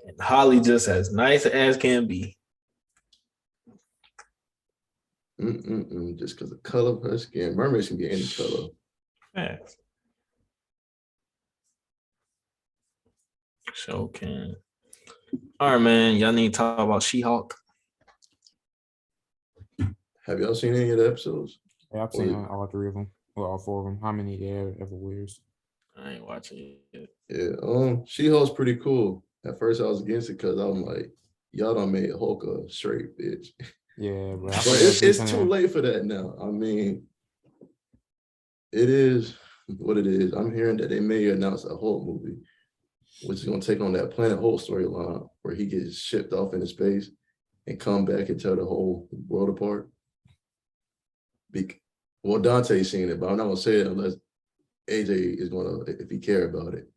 And Holly just as nice as can be. Just because of the color of her skin. Mermaids can be any color. Facts. Sure can. All right, man. Y'all need to talk about She-Hulk. Have y'all seen any of the episodes? Yeah, I've seen all 3 of them. Well, all 4 of them. How many there ever wears? I ain't watching it. Yeah, She-Hulk's pretty cool. At first, I was against it because I'm like, y'all done made Hulk a straight bitch. Yeah, bro. But it's too late for that now. I mean, it is what it is. I'm hearing that they may announce a Hulk movie, which is going to take on that Planet Hulk storyline where he gets shipped off into space and come back and tear the whole world apart. Well, Dante's seen it, but I'm not going to say it unless AJ is going to, if he care about it.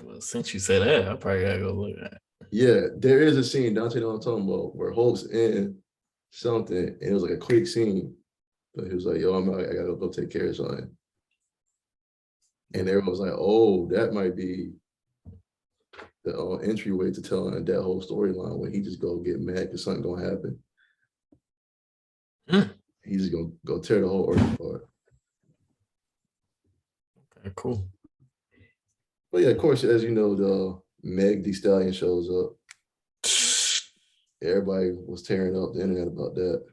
Well, since you said that, I probably gotta go look at it. Yeah, there is a scene, Dante know what I'm talking about, where Hulk's in something, and it was like a quick scene. But he was like, yo, I gotta go take care of something. And everyone was like, oh, that might be the entryway to telling that whole storyline when he just go get mad because something gonna happen. He's just gonna go tear the whole earth apart. Okay, cool. But yeah, of course, as you know, the Meg Thee Stallion shows up. Everybody was tearing up the internet about that.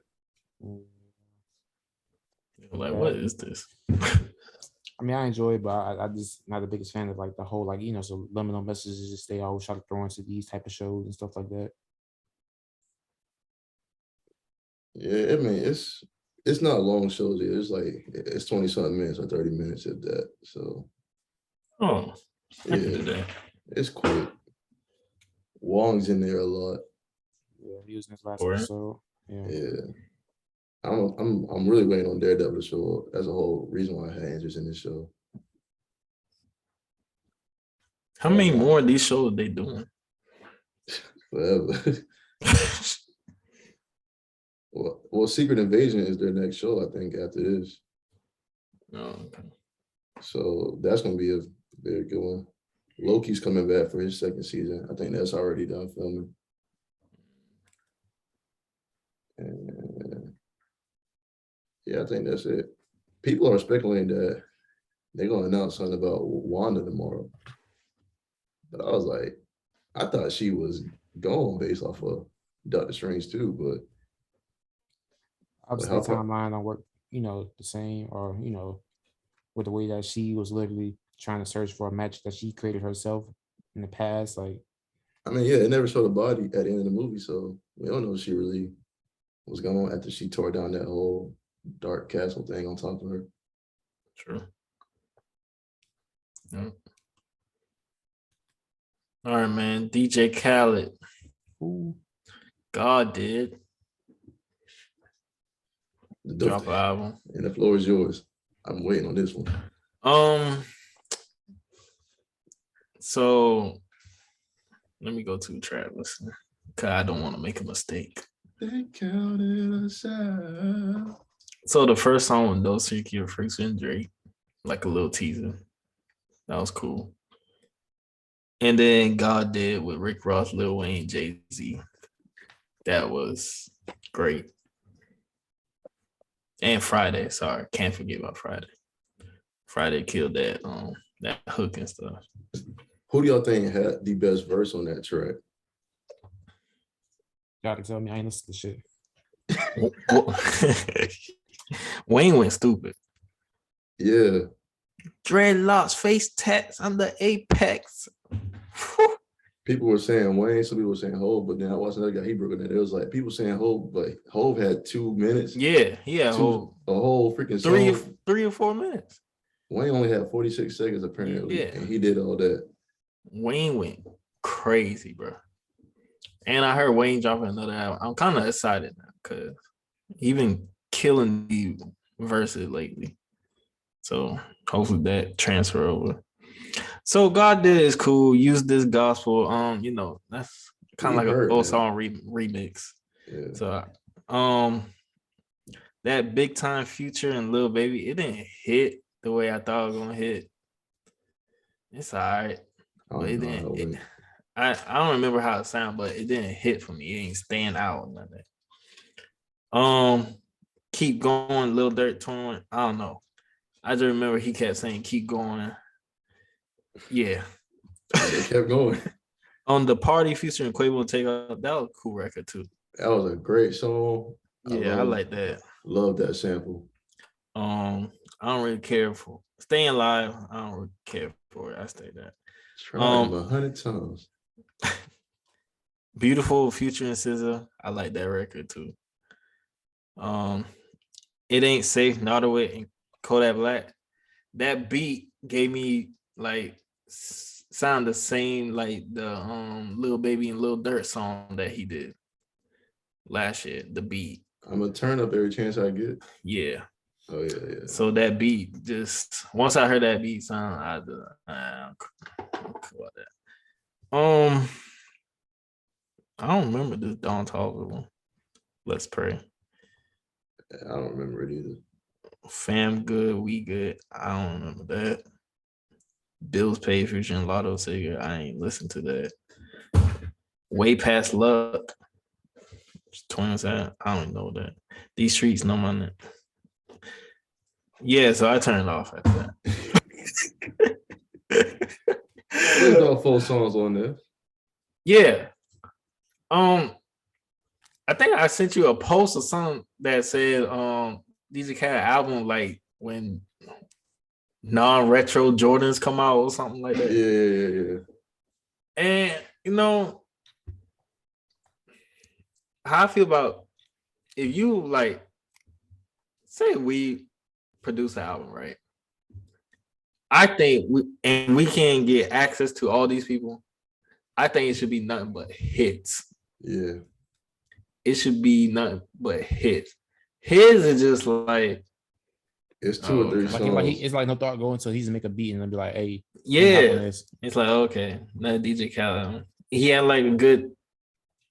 Like, what is this? I mean, I enjoy it, but I just not the biggest fan of like the whole subliminal messages they always try to throw into these type of shows and stuff like that. Yeah, I mean, it's not long shows either. It's like it's 20-something minutes or 30 minutes at that. So yeah, it's quick. Wong's in there a lot. Yeah, he was in his last episode. Yeah. I'm really waiting on Daredevil to show up. That's the whole reason why I had interest in this show. How many more of these shows are they doing? Forever. Well, Secret Invasion is their next show, I think, after this. Oh, okay. So that's going to be a very good one. Loki's coming back for his second season. I think that's already done filming. And yeah, I think that's it. People are speculating that they're going to announce something about Wanda tomorrow. But I was like, I thought she was gone based off of Doctor Strange too, but obviously the timeline don't work, the same, or with the way that she was literally trying to search for a match that she created herself in the past. Like, I mean, yeah, it never showed a body at the end of the movie, so we don't know if she really was going on after she tore down that whole dark castle thing on top of her. True. Yeah. All right, man. DJ Khaled. Ooh. God did. Drop an album. And the floor is yours. I'm waiting on this one. So let me go to Travis because I don't want to make a mistake. They counted us out. So the first song was No Secret Freaks and Drake, like a little teaser. That was cool. And then God Did with Rick Ross, Lil Wayne, Jay-Z. That was great. And Friday, sorry, can't forget about Friday. Friday killed that hook and stuff. Who do y'all think had the best verse on that track? Y'all can tell me I ain't listened to shit. Wayne went stupid. Yeah. Dreadlocks, face tats, I'm the apex. People were saying Wayne, some people were saying Hove, but then I watched another guy, he broke it down. It was like people saying Hove, but Hove had 2 minutes. Yeah, a whole freaking song. 3 or 4 minutes. Wayne only had 46 seconds apparently, and he did all that. Wayne went crazy, bro. And I heard Wayne dropping another album. I'm kind of excited now because he been killing the verses lately. So hopefully that transfer over. So God did is cool. Use this gospel. That's kind of like hurt, a old man. song remix. Yeah. So that Big Time Future and Lil Baby, it didn't hit the way I thought it was gonna hit. It's all right. But it didn't. I don't remember how it sounded, but it didn't hit for me. It ain't stand out or nothing. Keep going, Lil Durk torn. I don't know. I just remember he kept saying keep going. Yeah. It kept going. On the Party featuring Quavo and Takeoff, that was a cool record too. That was a great song. Yeah, I like that. Love that sample. I don't really care for Staying Live. I don't really care for it. I stay that. Tried 100 times. Beautiful Future and SZA. I like that record too. It Ain't Safe, Nodaway, and Kodak Black. That beat gave me like sound the same like the Lil Baby and Lil Durk song that he did last year. The beat. I'm gonna turn up every chance I get. Yeah. Oh yeah. So that beat, just once I heard that beat sound, I'm cool about that. I don't remember this Don Toliver one. Let's Pray. I don't remember it either. Fam Good, We Good. I don't remember that. Bills Paid Future and Lotto Cigar. I ain't listened to that. Way Past Luck. Twins. I don't know that. These Streets know my name. Yeah, so I turned off after that. There's no full songs on there. Yeah. I think I sent you a post or something that said DJ Khaled album like when non-retro Jordans come out or something like that. Yeah. And how I feel about if you like say we produce an album, right? I think we can get access to all these people. I think it should be nothing but hits. Yeah. It should be nothing but hits. His is just like it's 2 or 3 songs. It's like no thought going until he's make a beat and then be like, hey, yeah. It's like okay, now DJ Khaled. He had like a good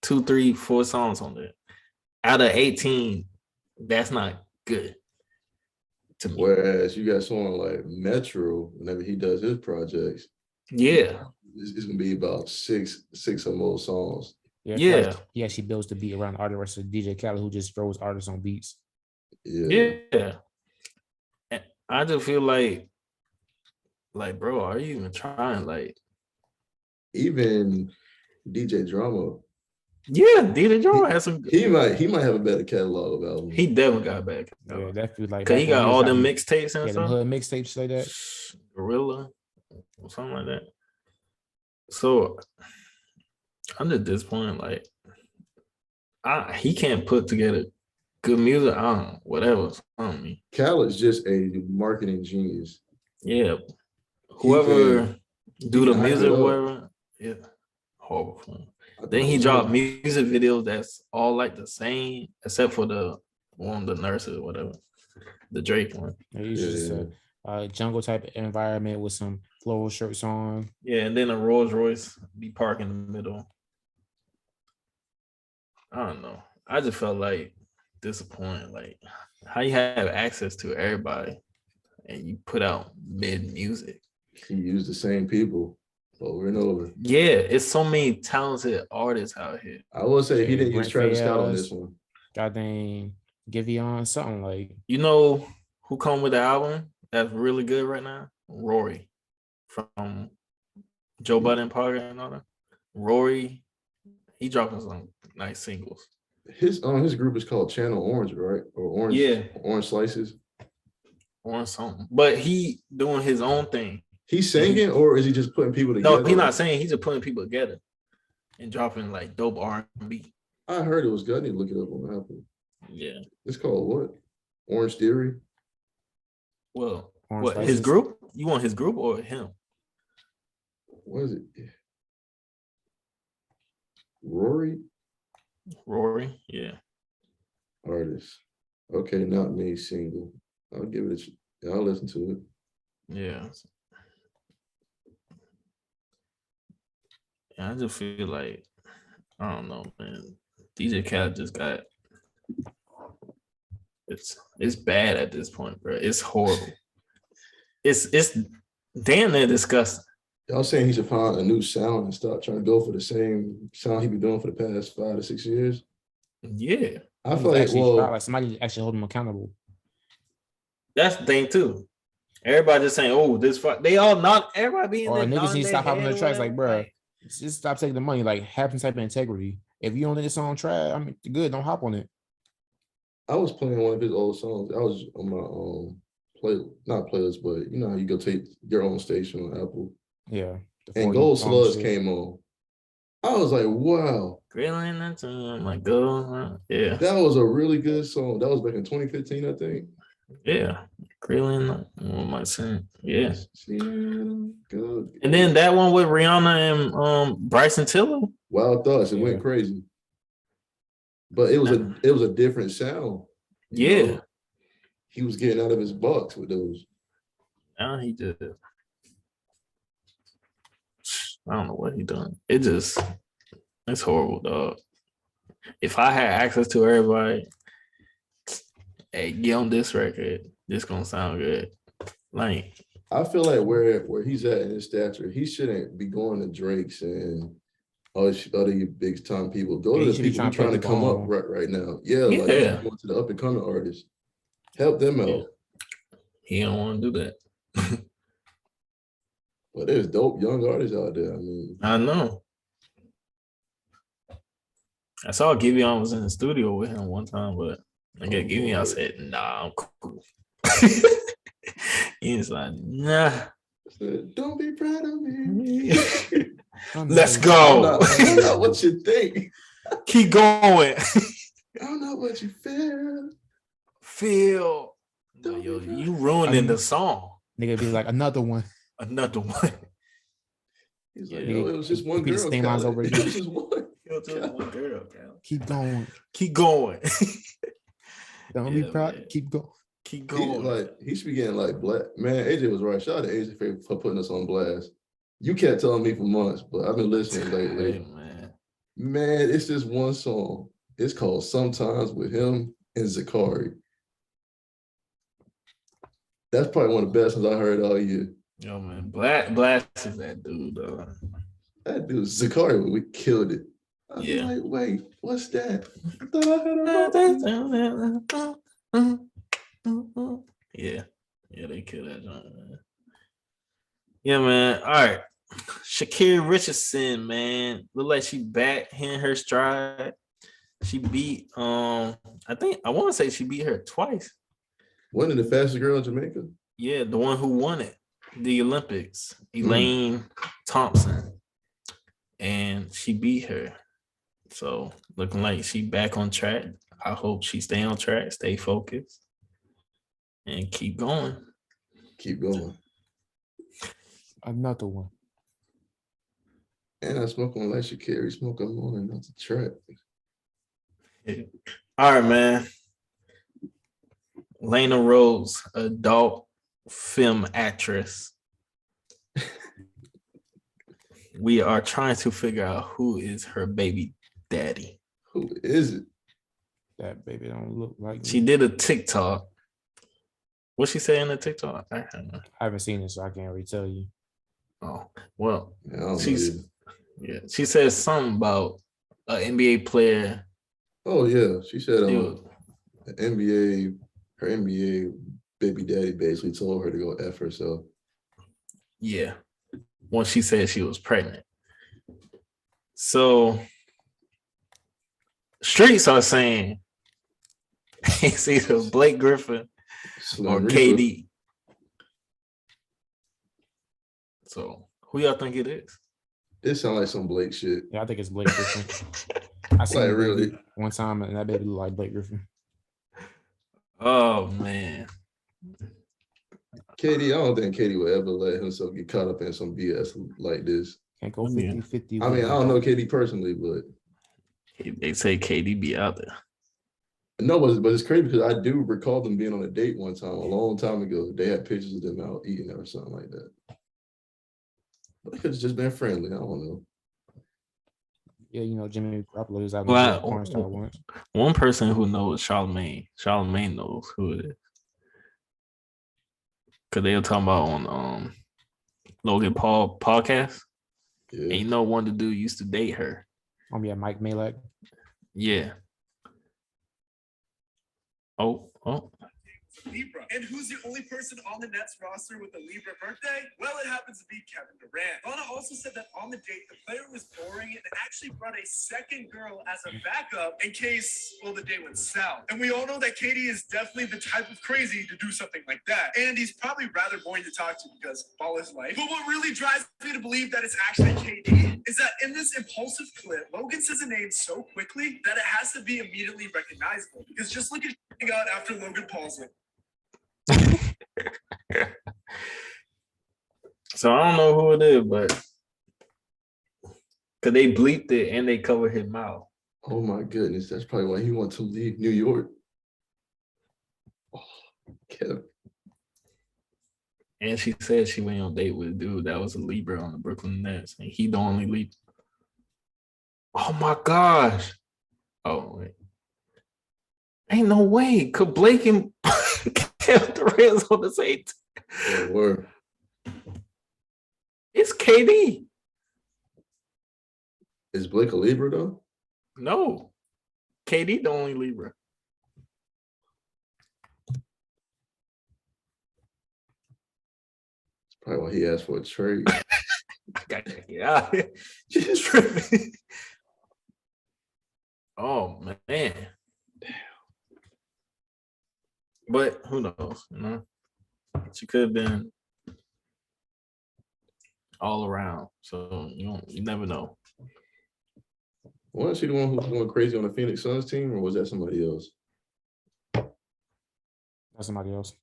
2, 3, 4 songs on there. Out of 18, that's not good. To me. Whereas you got someone like Metro, whenever he does his projects, yeah, it's gonna be about six or more songs. Yeah. He actually builds the beat around the artist versus DJ Khaled, who just throws artists on beats. Yeah. And I just feel like, bro, are you even trying? Like, even DJ Drama. Yeah, DJ Drama has some. He might have a better catalog of albums. He definitely got a better catalog. Yeah, that feels like because he got all them mixtapes and stuff. Hood mixtapes like that. Gorilla, or something like that. So I'm just disappointed. Like, he can't put together good music. I don't know, whatever. I don't mean. Khaled's just a marketing genius. Yeah. Whoever do the music, whoever, yeah, horrible. Then he dropped music videos that's all like the same, except for the one, the nurses or whatever, the Drake one. It's just a jungle type environment with some floral shirts on. Yeah, and then a Rolls Royce be parked in the middle. I don't know. I just felt like disappointed. Like, how you have access to everybody and you put out mid music? He used the same people over and over. Yeah, it's so many talented artists out here. I will say he didn't use Travis Scott on this one. Goddamn, Giveon, something like. You know who come with the album that's really good right now? Rory from Joe Budden Parker and all that. Rory, he dropping some nice singles. His group is called Channel Orange, right? Or Orange. Yeah, Orange Slices. Orange something, but he doing his own thing. He's singing, or is he just putting people together? No, he's not saying. He's just putting people together and dropping like dope R&B. I heard it was good. I need to look it up on Apple. Yeah, it's called what? Orange Theory. Well, what his group? You want his group or him? What is it? Rory? Yeah. Artist. Okay, not me, single. I'll give it I'll listen to it. Yeah. I just feel like, I don't know, man. DJ Khaled just got it's bad at this point, bro. It's horrible. It's damn near disgusting. Y'all saying he should find a new sound and stop trying to go for the same sound he been doing for the past 5 to 6 years? Yeah. I feel like somebody actually hold him accountable. That's the thing too. Everybody just saying, "Oh, this fuck." They all not everybody being. Or niggas need to stop hopping on the tracks. Like, bro, just stop taking the money. Like, have some type of integrity. If you don't think this song trash, I mean, good. Don't hop on it. I was playing one of his old songs. I was on my not playlist, but you know how you go take your own station on Apple. Yeah. And Gold Slugs came on. I was like, wow. Grilling that time, like go, yeah. That was a really good song. That was back in 2015, I think. Yeah, grilling. What am I saying? Yeah. Good. And then that one with Rihanna and Bryson Tiller. Wild Thoughts. It went crazy. But it was a different sound. Yeah. Know? He was getting out of his box with those. Now he just, I don't know what he done. It's horrible, dog. If I had access to everybody, hey, get on this record. This gonna sound good. Like, I feel like where he's at in his stature, he shouldn't be going to Drake's and other big time people. Go to the people trying to come up right now. Yeah, like going to the up and coming artists. Help them out. Yeah. He don't want to do that. But there's dope young artists out there. I mean, I know. I saw Giveon was in the studio with him one time, but I get Giveon said, "Nah, I'm cool." He was like, "Nah." Don't be proud of me. Let's go. I'm not what you think. Keep going. I'm not what you feel. Yo, you ruining the song. Nigga be like, another one. Another one. He's like, yo, it was just one girl. It was just one. One girl. Keep going. Keep going. Don't be proud. Man. Keep going. Keep going. He should be getting like black. Man, AJ was right. Shout out to AJ for putting us on blast. You kept telling me for months, but I've been listening lately. Hey, man, it's just one song. It's called Sometimes with him and ShaCarri. That's probably one of the best ones I heard all year. Yo, man, Blast is that dude, though. That dude, ShaCarri, we killed it. I was like, wait, what's that? I thought I heard about Yeah, they killed that joint, man. Yeah, man. All right. ShaCarri Richardson, man. Look like she back hitting her stride. She beat I want to say she beat her twice. Wasn't it the fastest girl in Jamaica? Yeah, the one who won it, the Olympics, Elaine Thompson. And she beat her. So looking like she back on track. I hope she stay on track, stay focused, and keep going. Keep going. Another one. And I smoke on like ShaCarri, smoke on more than the track. Yeah. All right, man. Lena Rose, adult film actress. We are trying to figure out who is her baby daddy. Who is it? That baby don't look like she me. did a TikTok. What's she saying in the TikTok? I haven't seen it, so I can't really tell you. Oh, well, she says something about an NBA player. Oh, yeah. She said her NBA baby daddy basically told her to go F herself. Yeah. Once she said she was pregnant. So streets are saying it's either Blake Griffin or KD. So who y'all think it is? This sounds like some Blake shit. Yeah, I think it's Blake Griffin. I seen it really one time and that baby looked like Blake Griffin. Oh man. KD, I don't think KD would ever let himself get caught up in some BS like this. Can't go 50-50. I mean, I don't know KD personally, but They say KD be out there. No, but it's crazy because I do recall them being on a date one time, a long time ago. They had pictures of them out eating or something like that. But it could have just been friendly. I don't know. Yeah, you know, Jimmy Garoppolo is out Well, in the porn star once. One person who knows Charlamagne. Charlamagne knows who it is. Cause they were talking about on Logan Paul podcast. Yeah. Ain't no one to do used to date her. Yeah, Mike Malek. Yeah. Oh. Libra. And who's the only person on the Nets roster with a Libra birthday? Well, it happens to be Kevin Durant. Donna also said that on the date, the player was boring and actually brought a second girl as a backup in case, well, the date went south. And we all know that Katie is definitely the type of crazy to do something like that. And he's probably rather boring to talk to because ball is life. But what really drives me to believe that it's actually KD is that in this impulsive clip, Logan says a name so quickly that it has to be immediately recognizable. Because just look at out after Logan Paul's it. So I don't know who it is, but because they bleeped it and they covered his mouth. Oh my goodness, that's probably why he wants to leave New York. Oh, Kevin. And she said she went on a date with a dude that was a Libra on the Brooklyn Nets, and he the only Libra. Oh my gosh! Oh wait, ain't no way. Could Blake and Kevin Durant's on the same team? Yeah, word. It's KD. Is Blake a Libra though? No, KD the only Libra. That's probably why he asked for a trade. I gotta get out of here. She's tripping. Oh man. But who knows? You know, she could have been all around. So you never know. Wasn't she the one who was going crazy on the Phoenix Suns team, or was that somebody else? That's somebody else.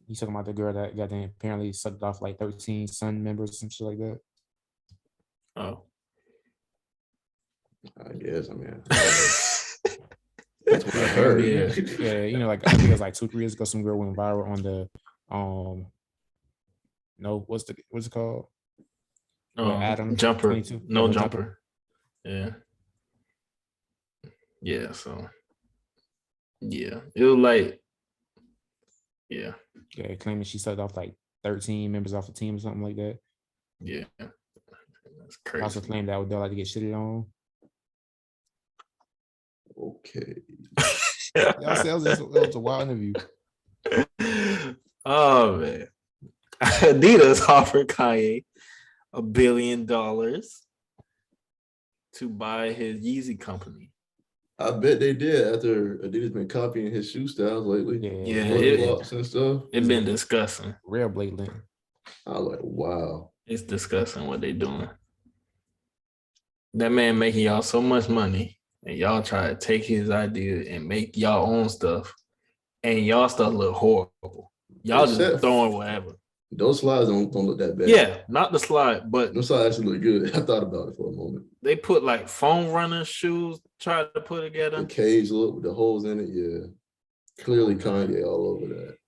He's talking about the girl that got then apparently sucked off like 13 Sun members or some shit like that. Oh. I guess. I mean, that's what I heard. Yeah, you know, like I think it was like 2-3 years ago, some girl went viral on the no, what's it called? Adam Jumper. 22. No jumper. Yeah. Yeah, so yeah. It was like yeah, claiming she sucked off like 13 members off the team or something like that. Yeah. That's crazy. Also claimed that they'll like to get shitted on. Okay. It was a wild interview. Oh man. Adidas offered Kanye $1 billion to buy his Yeezy company. I bet they did after Adidas been copying his shoe styles lately. Yeah, and stuff. It's been disgusting. Real blatant. I was like, wow. It's disgusting what they doing. That man making y'all so much money, and y'all try to take his idea and make y'all own stuff, and y'all stuff look horrible. Y'all just throwing whatever. Those slides don't look that bad. Yeah, not the slide, but those slides actually look good. I thought about it for a moment. They put like foam runner shoes, tried to put together. The cage look with the holes in it, yeah. Clearly Kanye all over that.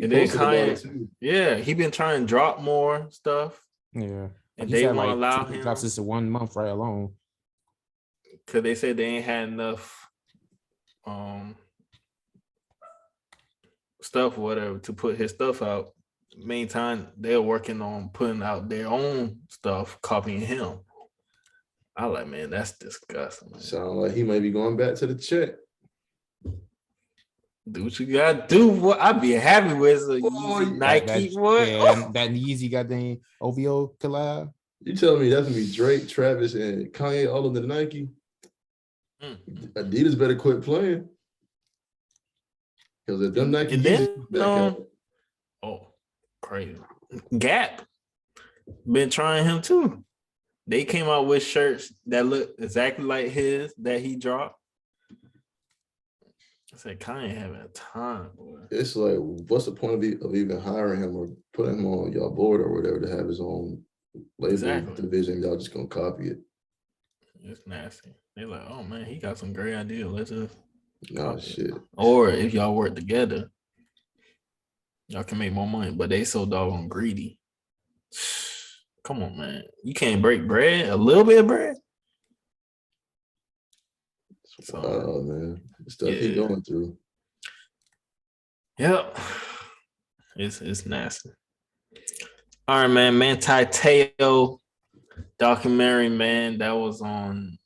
And then Kanye, yeah, he been trying to drop more stuff. Yeah. And they won't like allow him. Drops this in 1 month right alone. Because they said they ain't had enough stuff or whatever to put his stuff out. Meantime, they're working on putting out their own stuff, copying him. I like, man, that's disgusting. Man. Sound like he might be going back to the check. Do what you gotta do. What I'd be happy with a Yeezy Nike. What? Yeah, that Yeezy goddamn OVO collab. You telling me that's gonna be Drake, Travis, and Kanye all under Nike? Adidas better quit playing. Because if them Nike crazy. Gap been trying him too. They came out with shirts that look exactly like his that he dropped. I said, Kanye having a time, boy. It's like, what's the point of even hiring him or putting him on y'all board or whatever to have his own label division? Y'all just gonna copy it. It's nasty. They're like, oh man, he got some great ideas. Let's just Nah, shit. or if y'all work together, y'all can make more money. But they so doggone greedy. Come on, man. You can't break bread, a little bit of bread. So, Oh man, the stuff he going through. Yep. It's nasty. All right, man. Manti Teo documentary, man. That was on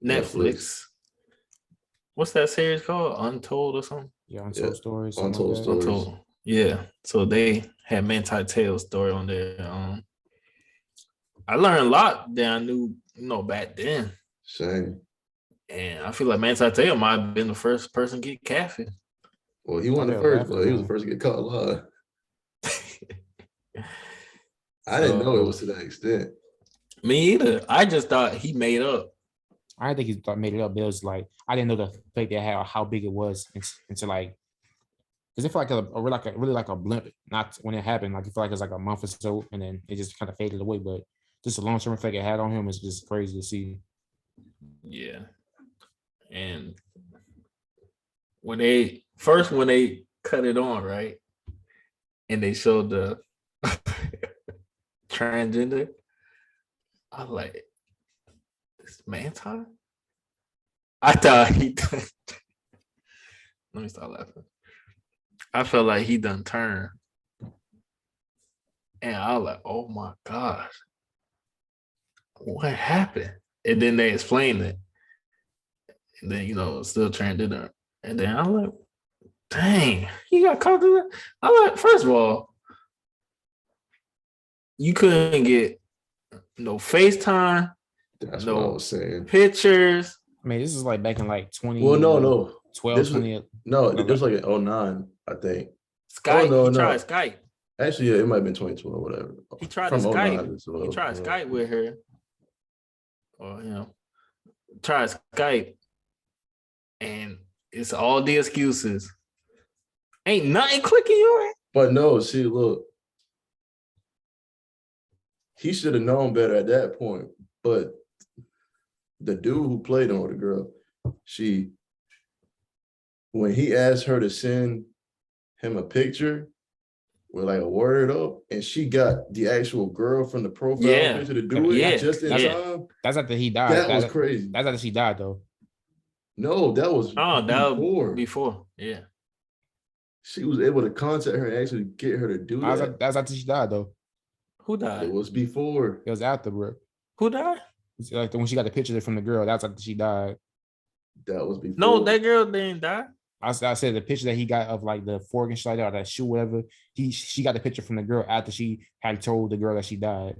Netflix. What's that series called? Untold or something? Yeah, Untold Stories. Untold Stories. Untold. Yeah. So they had Manti Teo's story on there. I learned a lot that I knew, back then. Same. And I feel like Manti Teo might have been the first person to get catfish. Well, he wasn't the first, but he was the first to get caught alive. I didn't know it was to that extent. Me either. I just thought he made up. I didn't think he thought made it up. But it was like I didn't know the fake they had or how big it was until like because it felt like really like a blimp. Not when it happened. Like it felt like it was like a month or so, and then it just kind of faded away. But just the long-term effect it had on him is just crazy to see. Yeah. And when they cut it on, right? And they showed the transgender, I was like, this Manti? I thought he let me start laughing. I felt like he done turned. And I was like, oh my gosh. What happened? And then they explained it. And then, still transgender. And then I'm like, dang, he got caught in that. I'm like, first of all, you couldn't get no FaceTime. That's what I was saying. Pictures. I mean, this is like back in like 20. Well, no. 12, this 20. It was like in 2009, I think. Skype. He tried Skype. Actually, yeah, it might have been 2012 or whatever. He tried to Skype. He tried Skype with her. Or, tried Skype. And it's all the excuses. Ain't nothing clicking your ass. But no, see, look. He should have known better at that point. But the dude who played on with the girl, when he asked her to send him a picture with like a word up, and she got the actual girl from the profile picture to do it just in time. That's after he died. That was crazy. That's after she died, though. No, that was before. Yeah. She was able to contact her and actually get her to do that. That's after she died, though. Who died? It was before. It was after, bro. Who died? It's like when she got the picture from the girl, that's after she died. That was before. No, that girl didn't die. I said the picture that he got of like the fork and shit like that, or that shoe, whatever. She got the picture from the girl after she had told the girl that she died.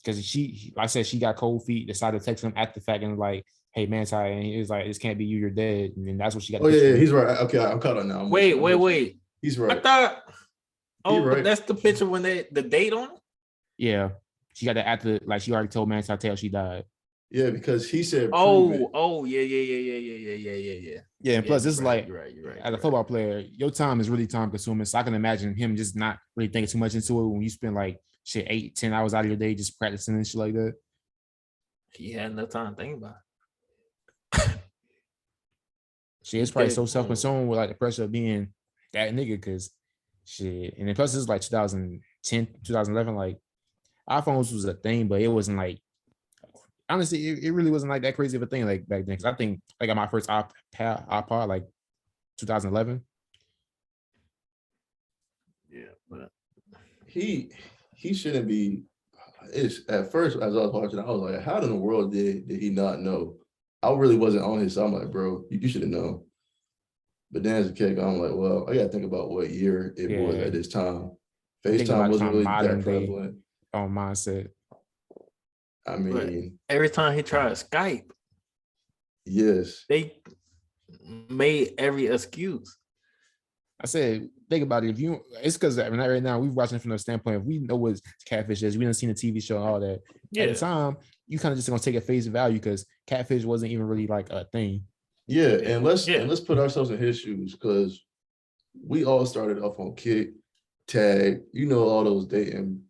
Because I said she got cold feet, decided to text him at the fact and like, hey, Manti, and he was like, this can't be you, you're dead. And then that's what she got. Oh, yeah, he's right. Okay, I'm caught on now. Wait. He's right. I thought, right. That's the picture when the date on it? Yeah. She got that after, like, she already told Manti Teo she died. Yeah, because he said, yeah. Yeah, and plus, this is like, you're right. As a football player, your time is really time consuming. So I can imagine him just not really thinking too much into it when you spend like 8-10 hours out of your day just practicing and shit like that. He had enough time to think about it. It's probably so self-consumed with like the pressure of being that nigga because shit. And then plus, this is like 2010, 2011. Like iPhones was a thing, but it wasn't like, honestly, it really wasn't like that crazy of a thing like back then. Because I think I got my first iPod like 2011. Yeah, but he shouldn't be. It's at first as I was watching, I was like, how in the world did he not know? I really wasn't on his side. I'm like, bro, you should have known. But then as a kid, I'm like, well, I got to think about what year it was at this time. FaceTime wasn't really that prevalent. On mindset. I mean, but every time he tried Skype, yes, they made every excuse. I said, think about it. It's because right now we're watching from the standpoint of we know what catfish is. We done seen the TV show and all that. Yeah. At the time, you kind of just gonna take it face value because catfish wasn't even really like a thing. Yeah, and let's put ourselves in his shoes because we all started off on Kick, Tag, all those dating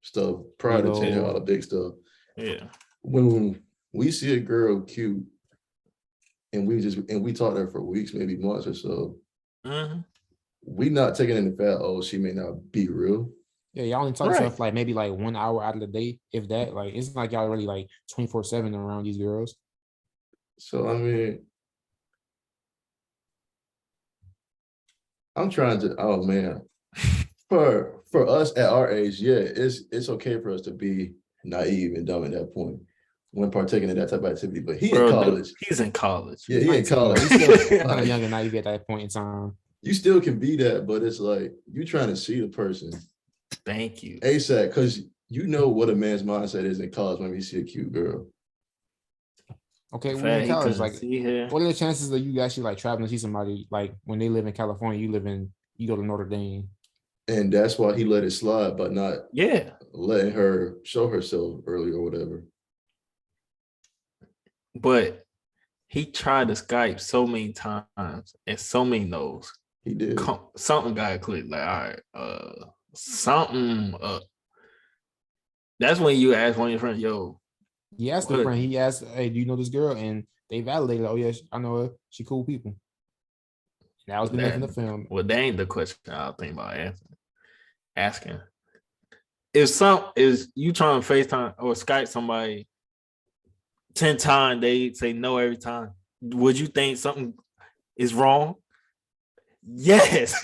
stuff prior to changing Keto. all the big stuff. Yeah. When we see a girl cute and we talk to her for weeks, maybe months or so, we not taking in the fact, oh, she may not be real. Yeah, y'all only talk to Right. her for like maybe like 1 hour out of the day, if that. Like it's not like y'all really like 24/7 around these girls. So I mean, I'm trying to. Oh man, for us at our age, yeah, it's okay for us to be naive and dumb at that point when partaking in that type of activity. But he in college. He's in college. Yeah, he in 19, college. He's still kind of young and naive at that point in time. You still can be that, but it's like you trying to see the person. Thank you. ASAP, because you know what a man's mindset is in college when we see a cute girl. Okay, when you're in college, like, see what are the chances of you actually like traveling to see somebody like when they live in California, you go to Notre Dame? And that's why he let it slide, but not letting her show herself early or whatever. But he tried to Skype so many times and so many no's. He did. Something got clicked. Like, all right, something up. That's when you ask one of your friends, yo. He asked a friend, he asked, hey, do you know this girl? And they validated, oh, yeah, I know her. She cool people. That was the next in the film. Well, that ain't the question I'll think about asking. If you trying to FaceTime or Skype somebody 10 times, they say no every time, would you think something is wrong? Yes.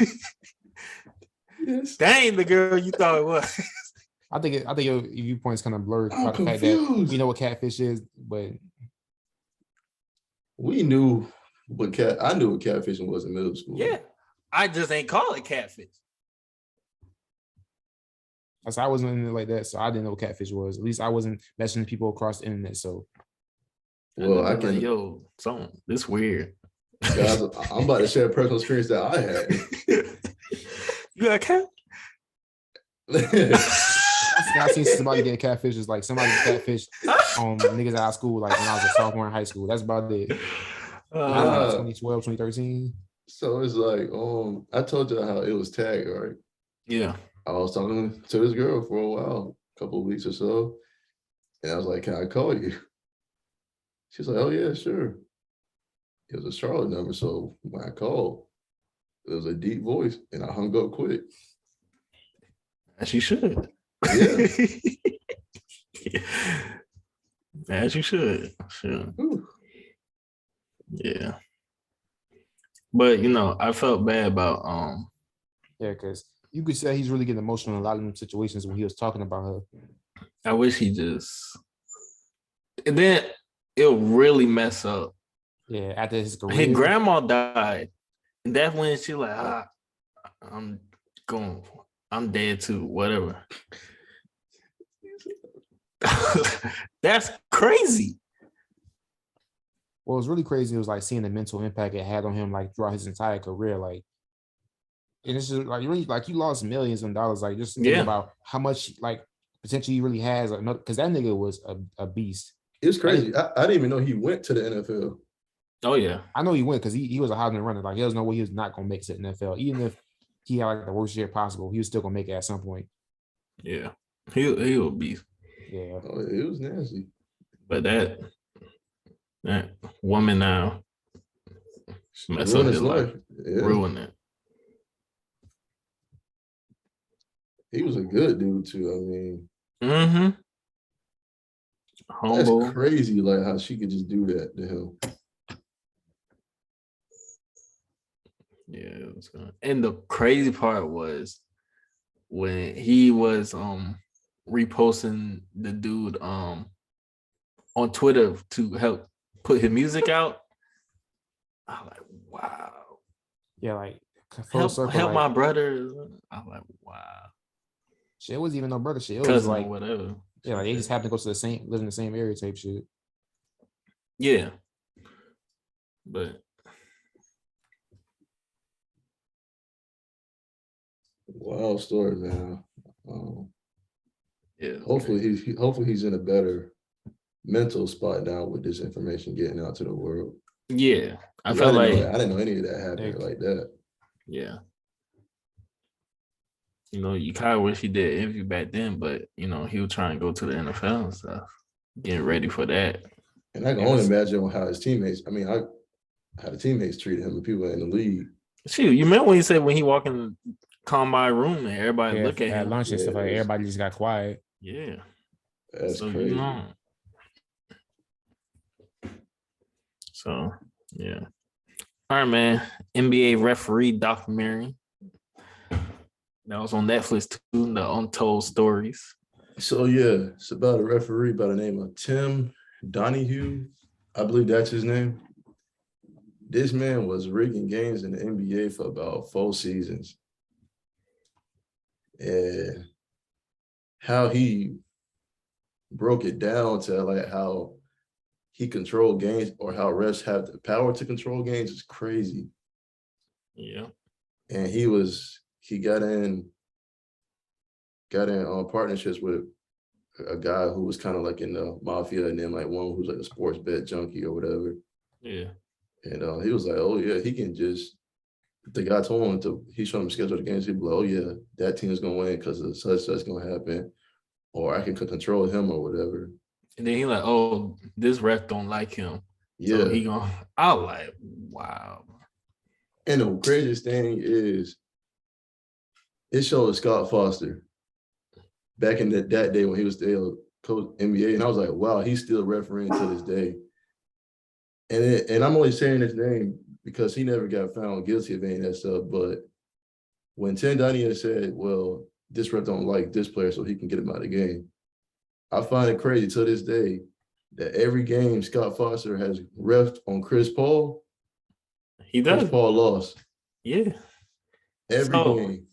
Yes. That ain't the girl you thought it was. I think your viewpoint's kind of blurred by the fact confused. that we know what catfish is, but we knew I knew what catfishing was in middle school. Yeah, I just ain't call it catfish. I wasn't in it like that, so I didn't know what catfish was. At least I wasn't messaging people across the internet. So, well, I can. Like, something this weird. Guys, I'm about to share a personal experience that I had. You got a cat? I seen somebody getting catfish. Is like somebody catfish niggas out of school, like when I was a sophomore in high school. That's about it. 2012, 2013. So it's like, I told you how it was tagged, right? Yeah. I was talking to this girl for a while, a couple of weeks or so. And I was like, can I call you? She's like, oh yeah, sure. It was a Charlotte number. So when I called, it was a deep voice and I hung up quick. As you should. Yeah. As you should. Sure. Ooh. Yeah. But I felt bad about yeah, because you could say he's really getting emotional in a lot of them situations when he was talking about her. I wish he just, and then it'll really mess up. Yeah, after his career. His grandma died. And that's when she like, I'm dead too, whatever. That's crazy. What was really crazy was like seeing the mental impact it had on him like throughout his entire career. Like, and it's just like really like you lost millions of dollars. Like just think about how much like potential he really has. Because that nigga was a beast. It was crazy. I didn't even know he went to the NFL. Oh yeah, I know he went because he was a Heisman runner. Like there was no way he was not gonna make it to the NFL. Even if he had like the worst year possible, he was still gonna make it at some point. Yeah, he was a beast. Yeah, it was nasty. But that woman now mess up his life, ruin it. He was a good dude too. I mean, humble. That's crazy. Like how she could just do that to him. Yeah, it was good. And the crazy part was when he was reposting the dude on Twitter to help put his music out. I'm like, wow. Yeah, like help my brother. I'm like, wow. Shit, it wasn't even no brother shit. It cousin was like whatever. Yeah, like they just happened to live in the same area type shit. Yeah. But wild story, man. Yeah. Hopefully he's in a better mental spot now with this information getting out to the world. Yeah. I didn't know any of that happened like that. Yeah. You know, you kind of wish he did interview back then, but you know, he was trying to go to the NFL and stuff, getting ready for that. And I can only imagine how his teammates. I mean, how the teammates treated him, the people in the league. Shoot, you remember when he said when he walked in the combine room and everybody look at him lunch and stuff like everybody just got quiet. Yeah, that's crazy. You know. So yeah. All right, man. NBA referee documentary. That was on Netflix too, the Untold Stories. So yeah, it's about a referee by the name of Tim Donahue. I believe that's his name. This man was rigging games in the NBA for about 4 seasons. And how he broke it down to like how he controlled games or how refs have the power to control games is crazy. Yeah. And he got in partnerships with a guy who was kind of like in the mafia, and then like one who's like a sports bet junkie or whatever. Yeah. And he was like, oh yeah, he can just, the guy told him he showed him schedule the games. He'd be like, oh yeah, that team is gonna win because of such gonna happen, or I can control him or whatever. And then he like, oh, this ref don't like him. Yeah. So he gonna, I was like, wow. And the craziest thing is, it showed Scott Foster back in that day when he was still coach NBA, and I was like, wow, he's still refereeing to this day. And I'm only saying his name because he never got found guilty of any of that stuff. But when Tim Donahue said, well, this ref don't like this player, so he can get him out of the game, I find it crazy to this day that every game Scott Foster has refed on Chris Paul, he does. Chris Paul lost. Yeah. Every game.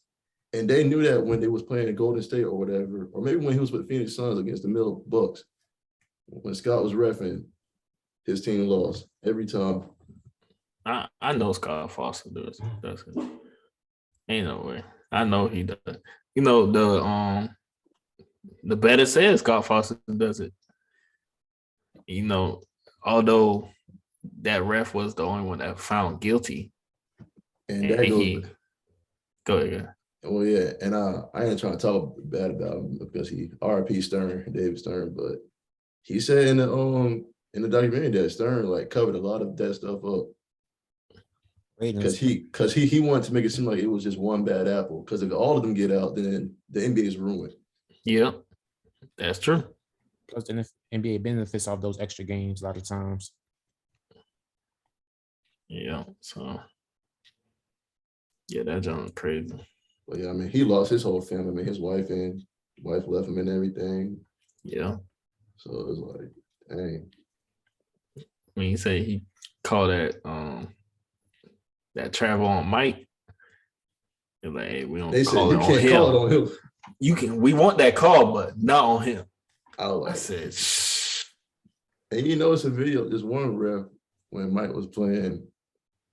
And they knew that when they was playing in Golden State or whatever, or maybe when he was with Phoenix Suns against the Mill Bucks, when Scott was reffing, his team lost every time. I know Scott Foster does it. Ain't no way. I know he does. You know, the better says Scott Foster does it. You know, although that ref was the only one that found guilty. And that goes. Go ahead. Well, yeah, and I ain't trying to talk bad about him because he R.I.P. Stern, David Stern, but he said in the documentary that Stern like covered a lot of that stuff up because he wanted to make it seem like it was just one bad apple. Because if all of them get out, then the NBA is ruined. Yeah, that's true. Plus, the NBA benefits off those extra games a lot of times. Yeah, so yeah, that John's crazy. But yeah, I mean, he lost his whole family. I mean, his wife left him and everything. Yeah. So it was like, dang. When he said he called that travel on Mike, they're like, hey, we don't call it on him. Call it on him. You can. We want that call, but not on him. I said, shh. And you know, it's a video. This one ref when Mike was playing.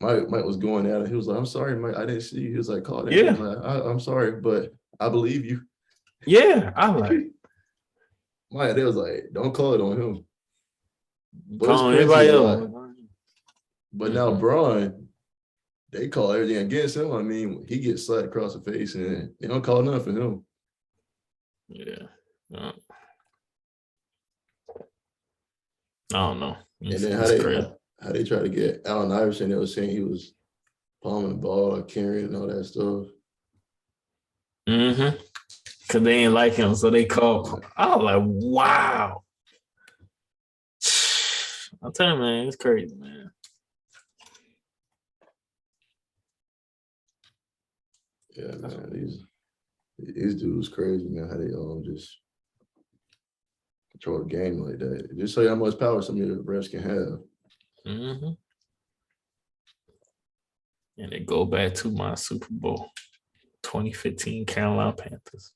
Mike was going at it. He was like, I'm sorry, Mike. I didn't see you. He was like, call it. Yeah. Like, I'm sorry, but I believe you. Yeah. I like Mike, they was like, don't call it on him. Call anybody else. But now Braun, they call everything against him. I mean, he gets slapped across the face and they don't call nothing for him. Yeah. I don't know. And then how they try to get Allen Iverson, they was saying he was palming the ball or carrying and all that stuff. Mm-hmm. Because they ain't like him, so they called. I was like, wow. I'll tell you, man, it's crazy, man. Yeah, man, these dudes crazy, man. How they just control the game like that. Just show you how much power some of the refs can have. Mm-hmm. And they go back to my Super Bowl 2015 Carolina Panthers.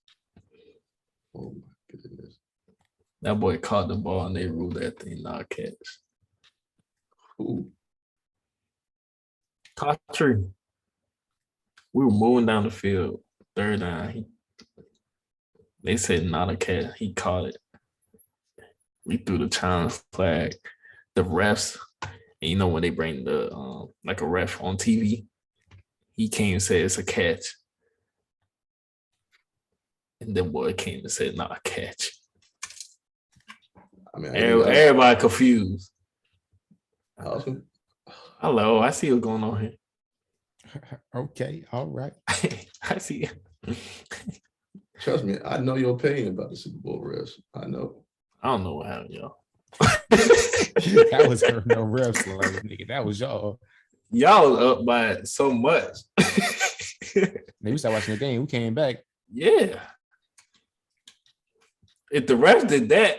Oh my goodness. That boy caught the ball and they ruled that thing not catch. Who? Cotry. We were moving down the field, third down. They said not a catch. He caught it. We threw the challenge flag. The refs, and you know when they bring the like a ref on TV, he came and said it's a catch. And then boy came and said, "Nah, catch." I mean, Everybody confused. awesome. Hello, I see what's going on here. Okay, all right. I see. Trust me, I know your pain about the Super Bowl refs. I know. I don't know what happened, y'all. That was her no refs, like nigga. That was y'all. Y'all was up by so much. We started watching the game. We came back. Yeah. If the refs did that,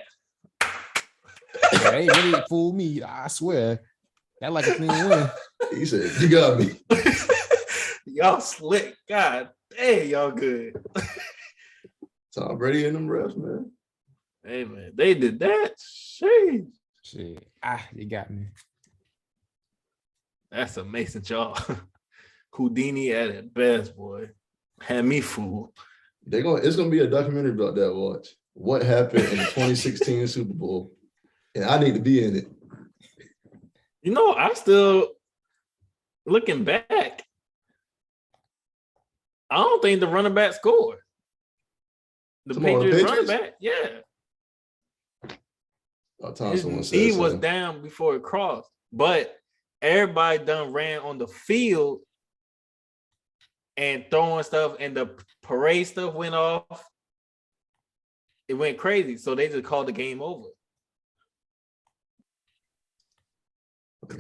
Yeah, they really fooled me. I swear. That like a clean win. He said, "You got me." y'all slick. God dang, y'all good. Tom Brady and them refs, man. Hey man, they did that. Shit. Shit. You got me. That's a Mason job. Houdini at its best, boy. Had me fooled. It's gonna be a documentary about that. Watch what happened in the 2016 Super Bowl, and I need to be in it. You know, I still looking back. I don't think the running back scored. The Patriots running back, yeah. He was down before it crossed, but everybody done ran on the field and throwing stuff, and the parade stuff went off. It went crazy, so they just called the game over.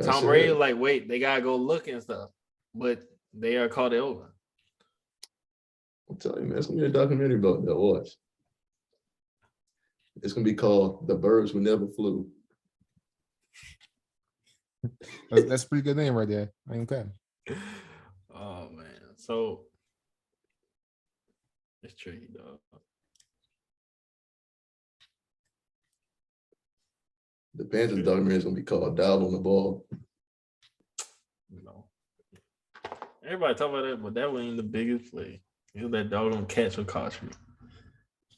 Tom Brady was like, wait, they gotta go look and stuff, but they are called it over. I'm telling you, man, it's gonna be a documentary about that. Watch. It's gonna be called "The Birds Who Never Flew." That's a pretty good name right there. I ain't okay. Oh man, so it's tricky, dog. The Panthers documentary is gonna be called "Dial on the Ball." You know, everybody talk about that, but that wasn't the biggest play. It was that doggone catch with Caution.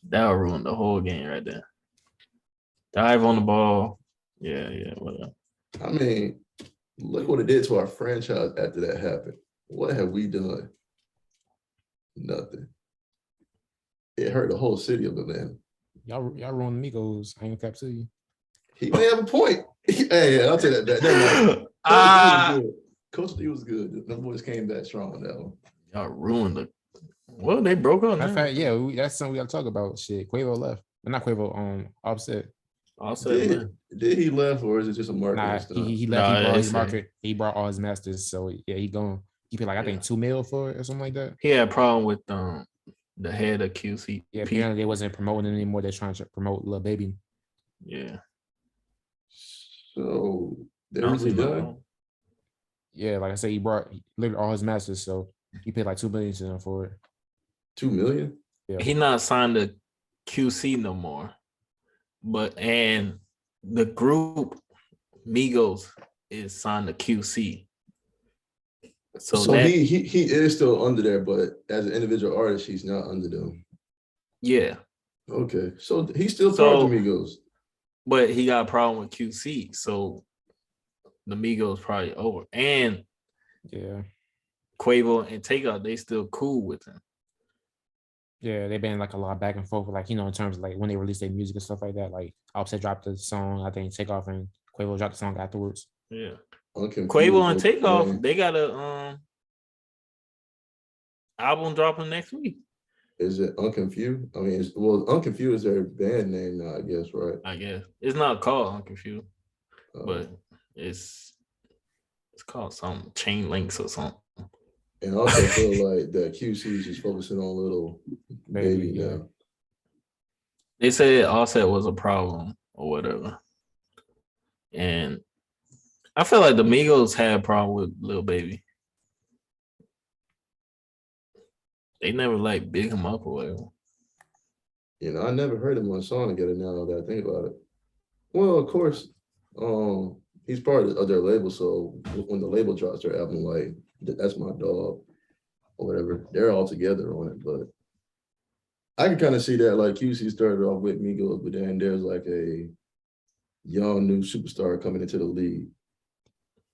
That ruined the whole game right there. Dive on the ball. Yeah, whatever. I mean, look what it did to our franchise after that happened. What have we done? Nothing. It hurt the whole city of Atlanta. Y'all ruined Migos. I ain't cap to you. He may have a point. Hey, I'll take that back. Coach D was good. Them boys came back strong on that one. Y'all ruined it. Well, they broke up. In fact, yeah, that's something we got to talk about. Shit, Quavo left. But not Quavo, Offset. Did he left, or is it just a marketing stuff? He left. He brought his market. He brought all his masters. So yeah, he going. He paid like I think $2 million for it or something like that. He had a problem with the head of QC. Yeah, apparently they wasn't promoting it anymore. They're trying to promote Lil Baby. Yeah. So they're really done. Yeah, like I said, he brought literally all his masters. So he paid like $2 million to them for it. $2 million? Yeah. He not signed to QC no more. And the group Migos is signed to QC. So he is still under there, but as an individual artist, he's not under them. Yeah. Okay. So he's still part of the Migos. But he got a problem with QC. So the Migos probably over. And Quavo and Takeoff, they still cool with him. Yeah, they've been like a lot back and forth, like, in terms of like when they release their music and stuff like that. Like Offset dropped the song, I think Takeoff and Quavo dropped the song afterwards. Yeah. Quavo and Takeoff, they got a album dropping next week. Is it Unconfused? I mean, Unconfused is their band name now, I guess, right? I guess. It's not called Unconfused, but it's called some Chain Links or something. And I also feel like that QC is just focusing on Little Baby now. They said Offset was a problem or whatever. And I feel like the Migos had a problem with Lil Baby. They never like big him up or whatever. I never heard him on a song together now that I think about it. Well, of course, he's part of their label, so when the label drops their album, like, That's My Dog or whatever, they're all together on it. But I can kind of see that, like, QC started off with Migos, but then there's like a young new superstar coming into the league,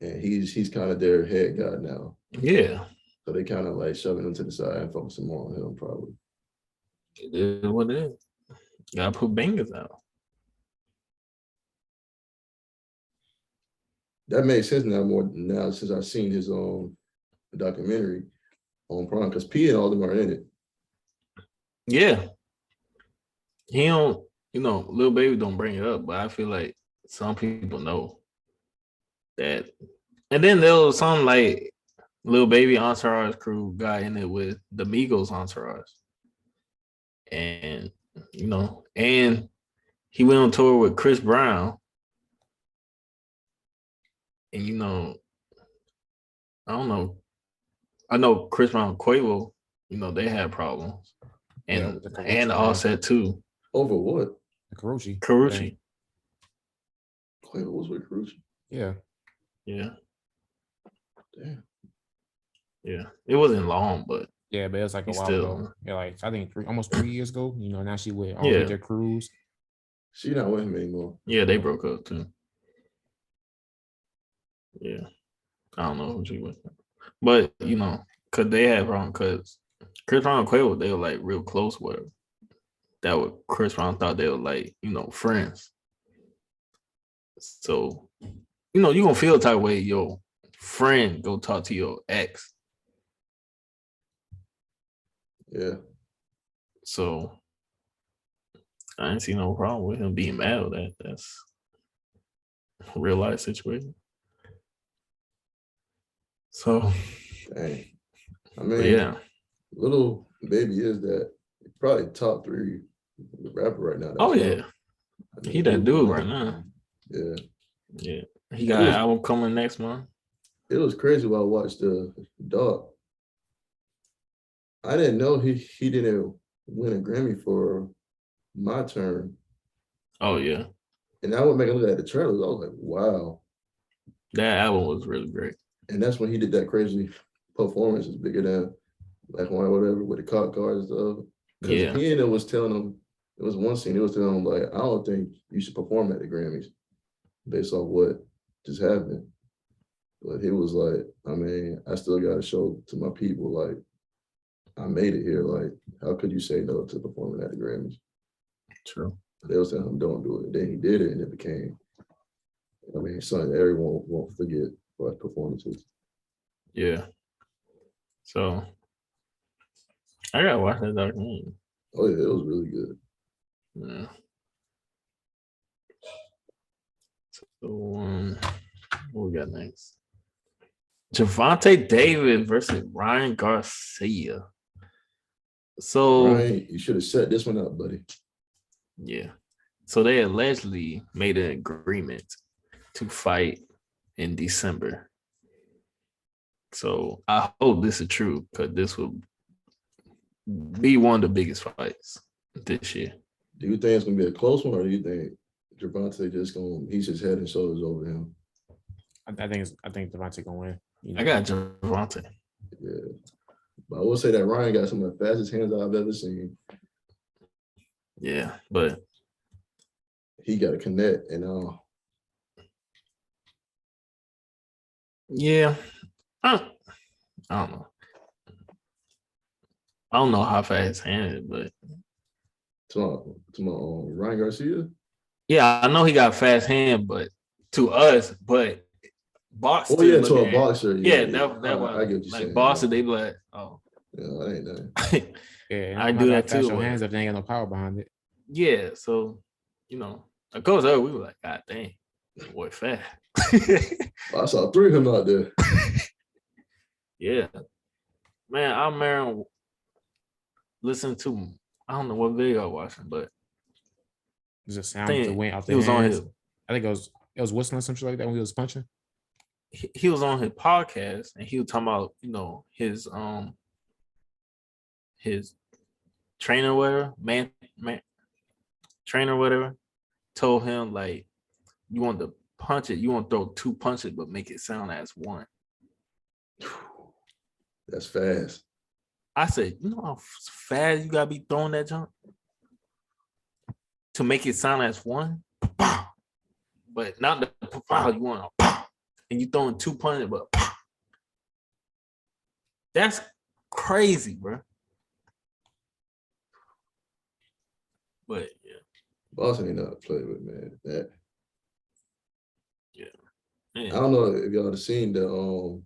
and he's kind of their head guy now. Yeah. So they kind of like shoving him to the side and focusing more on him, probably. It is what it is. Gotta put bangers out. That makes sense now since I've seen his documentary on Prime, because P and all them are in it. Yeah. He don't, Lil Baby don't bring it up, but I feel like some people know that. And then there was some like Lil Baby Entourage crew got in it with the Migos Entourage. And, and he went on tour with Chris Brown. And, I don't know. I know Chris Brown and Quavo, they had problems. And Offset too. Over what? Karuchi. Karuchi. Quavo was with Karuchi? Yeah. Yeah. Damn. Yeah. It wasn't long, but it was like a while ago. Yeah, like I think almost 3 years ago. Now she with their crews. She not with him anymore. Yeah, they broke up too. Yeah. I don't know who she was. But, because they had problems, because Chris Brown and Quavo, they were like real close with her. That what Chris Brown thought they were like, friends. So, you gonna feel the type of way your friend go talk to your ex. Yeah. So I didn't see no problem with him being mad at that. That's a real life situation. So dang. I mean, Little Baby is that probably top 3 rapper right now. Oh yeah. He that dude right now. Yeah. Yeah. He got an album coming next month. It was crazy when I watched the doc. I didn't know he didn't win a Grammy for My Turn. Oh yeah. And I went back and looked at the trailers. I was like, wow. That album was really great. And that's when he did that crazy performance, is bigger than Black One or whatever, with the cop cars and stuff. Because he was telling him, there was one scene, he was telling him, like, I don't think you should perform at the Grammys based off what just happened. But he was like, I mean, I still got to show to my people, like, I made it here. Like, how could you say no to performing at the Grammys? True. They was telling him, don't do it. Then he did it, and it became, something everyone won't forget for his performances. Yeah. So, I gotta watch that documentary. Oh, yeah, it was really good. Yeah. So, what we got next? Gervonta Davis versus Ryan Garcia. So, Ryan, you should have set this one up, buddy. Yeah. So they allegedly made an agreement to fight in December. So I hope this is true, because this will be one of the biggest fights this year. Do you think it's gonna be a close one, or do you think Gervonta he's his head and shoulders over him? I think Gervonta gonna win. I got Gervonta. Yeah, but I will say that Ryan got some of the fastest hands I've ever seen. Yeah, but he got to connect and all. Yeah, I don't know. I don't know how fast his hand is, but to my Ryan Garcia. Yeah, I know he got a fast hand, but to us, but boxing. Oh yeah, to a boxer. Yeah, that was I get what you're saying. Boxer, they be like, oh, yeah, that ain't nothing. Yeah, I do that too. Your hands if they ain't got no power behind it. Yeah, so of course, we were like, God dang, boy, fast. I saw 3 of them out there. Yeah, man, I remember listening to, I don't know what video I was watching, but there's a sound that went out the hands. On his, I think it was whistling, some shit like that when he was punching. He was on his podcast and he was talking about, his trainer, whatever, man, trainer, whatever, told him, like, you want to punch it, you want to throw 2 punches, but make it sound as one. That's fast. I said, you know how fast you gotta be throwing that jump to make it sound as one? But not the you want to, and you throwing 2 punches, but that's crazy, bro. But yeah, Boston ain't not play with, man. That man. I don't know if y'all have seen the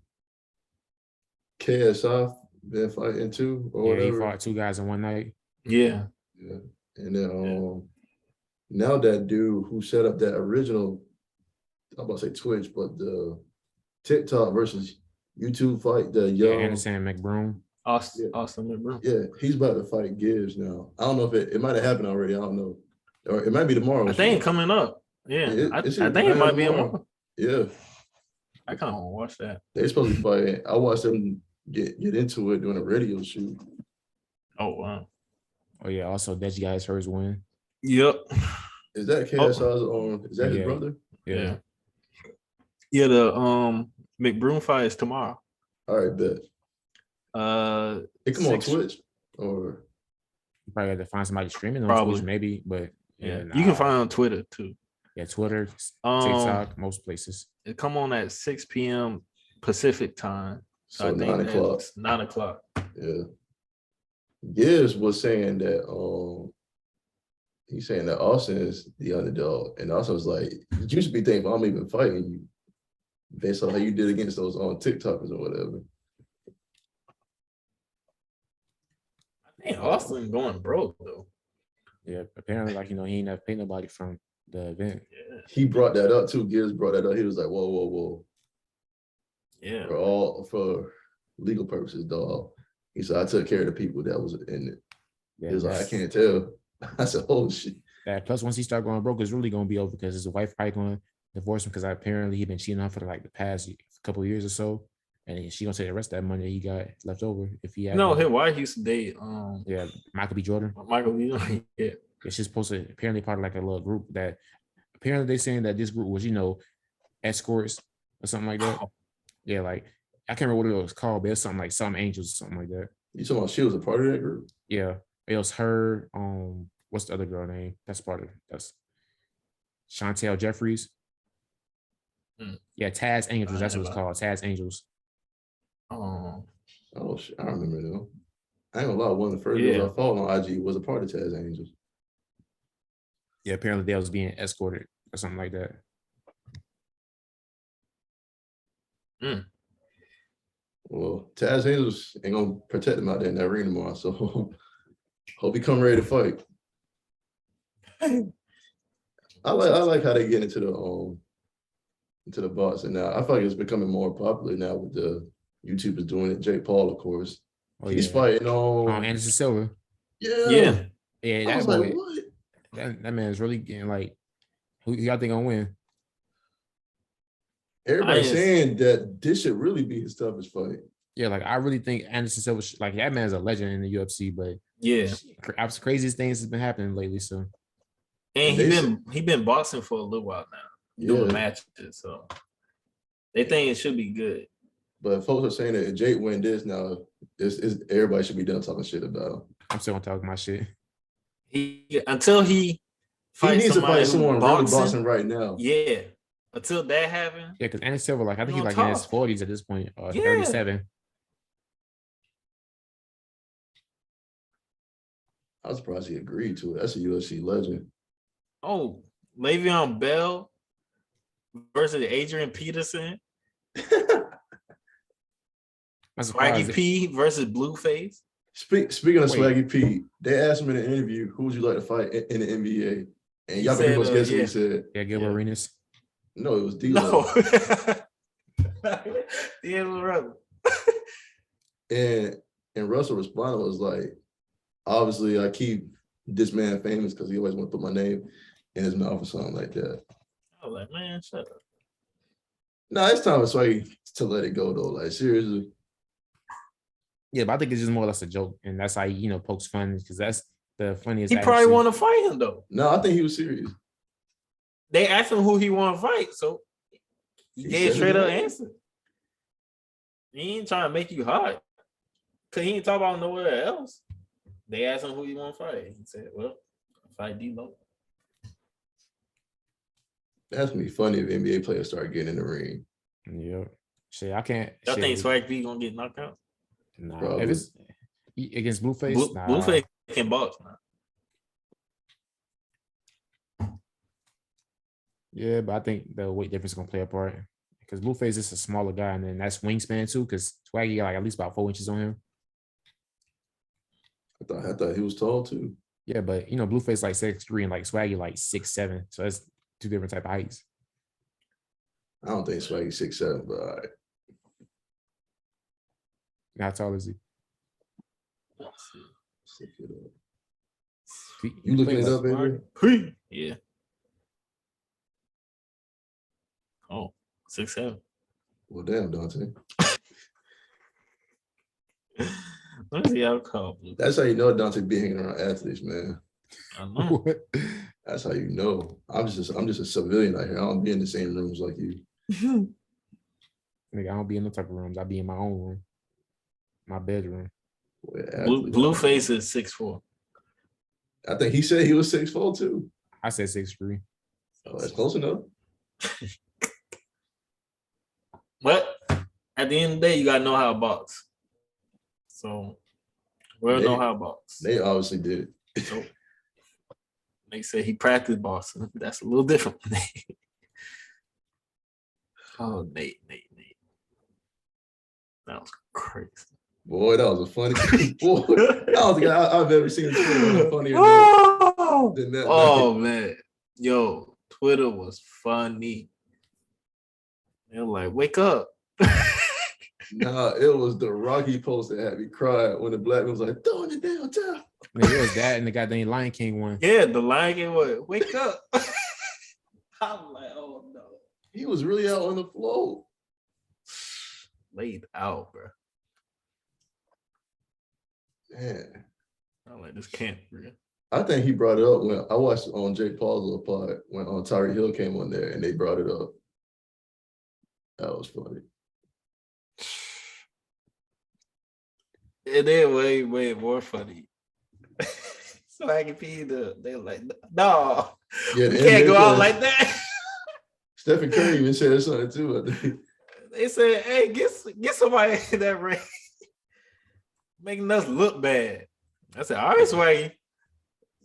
KSI been fighting too or Yeah, he whatever. fought 2 guys in one night. Yeah. Yeah. And then now that dude who set up that original, I'm about to say Twitch, but the TikTok versus YouTube fight, the young Anderson McBroom. Austin McBroom. Yeah, he's about to fight Gibbs now. I don't know if it might have happened already. I don't know. Or it might be tomorrow. I think it's coming up. Yeah. I think it might be tomorrow. Yeah. I kind of want to watch that. They're supposed to be fighting. I watched them get into it doing a radio shoot. Oh, wow. Oh, yeah. Also, Deji got his first win. Yep. Is that KSI's is that his brother? Yeah. Yeah, the McBroom fight is tomorrow. All right, bet. It come on Twitch or you probably have to find somebody streaming on Twitch, maybe, but yeah. You can find it on Twitter too. Yeah, Twitter, TikTok, most places. It come on at 6 p.m. Pacific time. So 9 o'clock. 9 o'clock. Yeah. Gibbs was saying that he's saying that Austin is the underdog. And Austin was like, you should be thinking I'm even fighting you based on how you did against those on TikTokers or whatever. I think Austin going broke though. Yeah, apparently, he ain't never paid nobody from the event. Yeah. He brought that up too. Gibbs brought that up. He was like, whoa. Yeah. For legal purposes, dog. He said, I took care of the people that was in it. Yeah, he was like, I can't tell. I said, oh shit. Yeah, plus once he start going broke, it's really gonna be over because his wife probably gonna divorce him because apparently he been cheating on her for the past couple of years or so. And she gonna take the rest of that money that he got left over if he had. No, his wife used to date. Michael B. Jordan. Michael B. Jordan. Yeah. She's supposed to apparently part of a little group that apparently they saying that this group was escorts or something like that. Yeah, I can't remember what it was called, but it's something like Some Angels or something like that. You talking about she was a part of that group? Yeah, it was her. What's the other girl name? That's Chantel Jeffries. Yeah, Taz Angels. That's what it's called. Taz Angels. Oh shit! I remember though. I ain't gonna lie. One of the first girls I followed on IG was a part of Taz Angels. Yeah, apparently they was being escorted or something like that. Well, Taz Angels ain't gonna protect him out there in that ring tomorrow. So hope he come ready to fight. I like how they get into the boxing now. I feel like it's becoming more popular now with the YouTubers doing it. Jake Paul, of course. Oh, he's fighting on Anderson Silva. Yeah. That boy. Like, what? That man's really getting who y'all think gonna win? Everybody's saying that this should really be his toughest fight. Yeah, I really think Anderson Silva, that man's a legend in the UFC, but yeah, craziest things has been happening lately. So, and he been boxing for a little while now, doing matches. So they think it should be good. But folks are saying that if Jake win this now, everybody should be done talking shit about him. I'm still gonna talk my shit. Until he needs to fight someone really boxing right now. Yeah. Until that happens. Yeah, because Anderson Silva, I think he's in his 40s at this point, 37. I was surprised he agreed to it. That's a UFC legend. Oh, Le'Veon Bell versus Adrian Peterson. Swaggy P versus Blueface. Speaking of Swaggy P, they asked him in an interview, who would you like to fight in the NBA? And y'all can pretty much guess what he said. Yeah, Gilbert Arenas. No, it was D'Lo. D'Angelo Russell. And Russell responded was like, obviously I keep this man famous because he always want to put my name in his mouth or something like that. I was like, man, shut up. No, it's time for Swaggy to let it go though. Seriously. Yeah, but I think it's just more or less a joke, and that's how he, pokes fun because that's the funniest. He probably want to fight him though. No, I think he was serious. They asked him who he want to fight, so he gave straight up answer. He ain't trying to make you hot, cause he ain't talk about nowhere else. They asked him who he want to fight. He said, "Well, fight D'Lo." That's gonna be funny if NBA players start getting in the ring. Yeah, shit, I can't. Y'all think Swag B gonna get knocked out? Nah, if it's against Blueface, Blueface can box now. Yeah, but I think the weight difference is gonna play a part because Blueface is a smaller guy, and then that's wingspan too. Because Swaggy got like at least about 4 inches on him. I thought he was tall too. Yeah, but Blueface like 6'3" and like Swaggy like 6'7", so that's two different type of heights. I don't think Swaggy's 6'7", but all right. How tall is he? Stick it up. He You looking it plays- up, baby? Yeah. Oh, 6'7". Well, damn, Dante. Let me see how called. That's how you know Dante be hanging around athletes, man. I know. What? That's how you know. I'm just a civilian out here. I don't be in the same rooms like you. Nigga, I don't be in no type of rooms. I be in my own room, my bedroom. Boy, athlete. Blueface is 6'4". I think he said he was 6'4" too. I said 6'3". Oh, that's close enough. But at the end of the day, you gotta know how to box. So we'll know how to box. They obviously did. So, they say he practiced boxing. That's a little different. Oh, Nate. That was crazy. Boy, that was a funny. Boy, I don't think I've ever seen a Twitter funnier than that. Oh man, yo, Twitter was funny. They're like, wake up. Nah, it was the Rocky post that had me cry when the black man was like, throwing it downtown. Man, it was that and the goddamn Lion King one. Yeah, the Lion King was wake up. I'm like, oh no. He was really out on the floor. Laid out, bro. Man. I'm like, this can't be real. I think he brought it up when I watched on Jake Paul's little pod when Tyreek Hill came on there and they brought it up. That was funny. And then way more funny. So I can be they're like, no, Yeah, we can't go out like that. Stephen Curry even said something too, I think. They said, hey, get somebody in that ring. Making us look bad. I said, all right, Swaggy.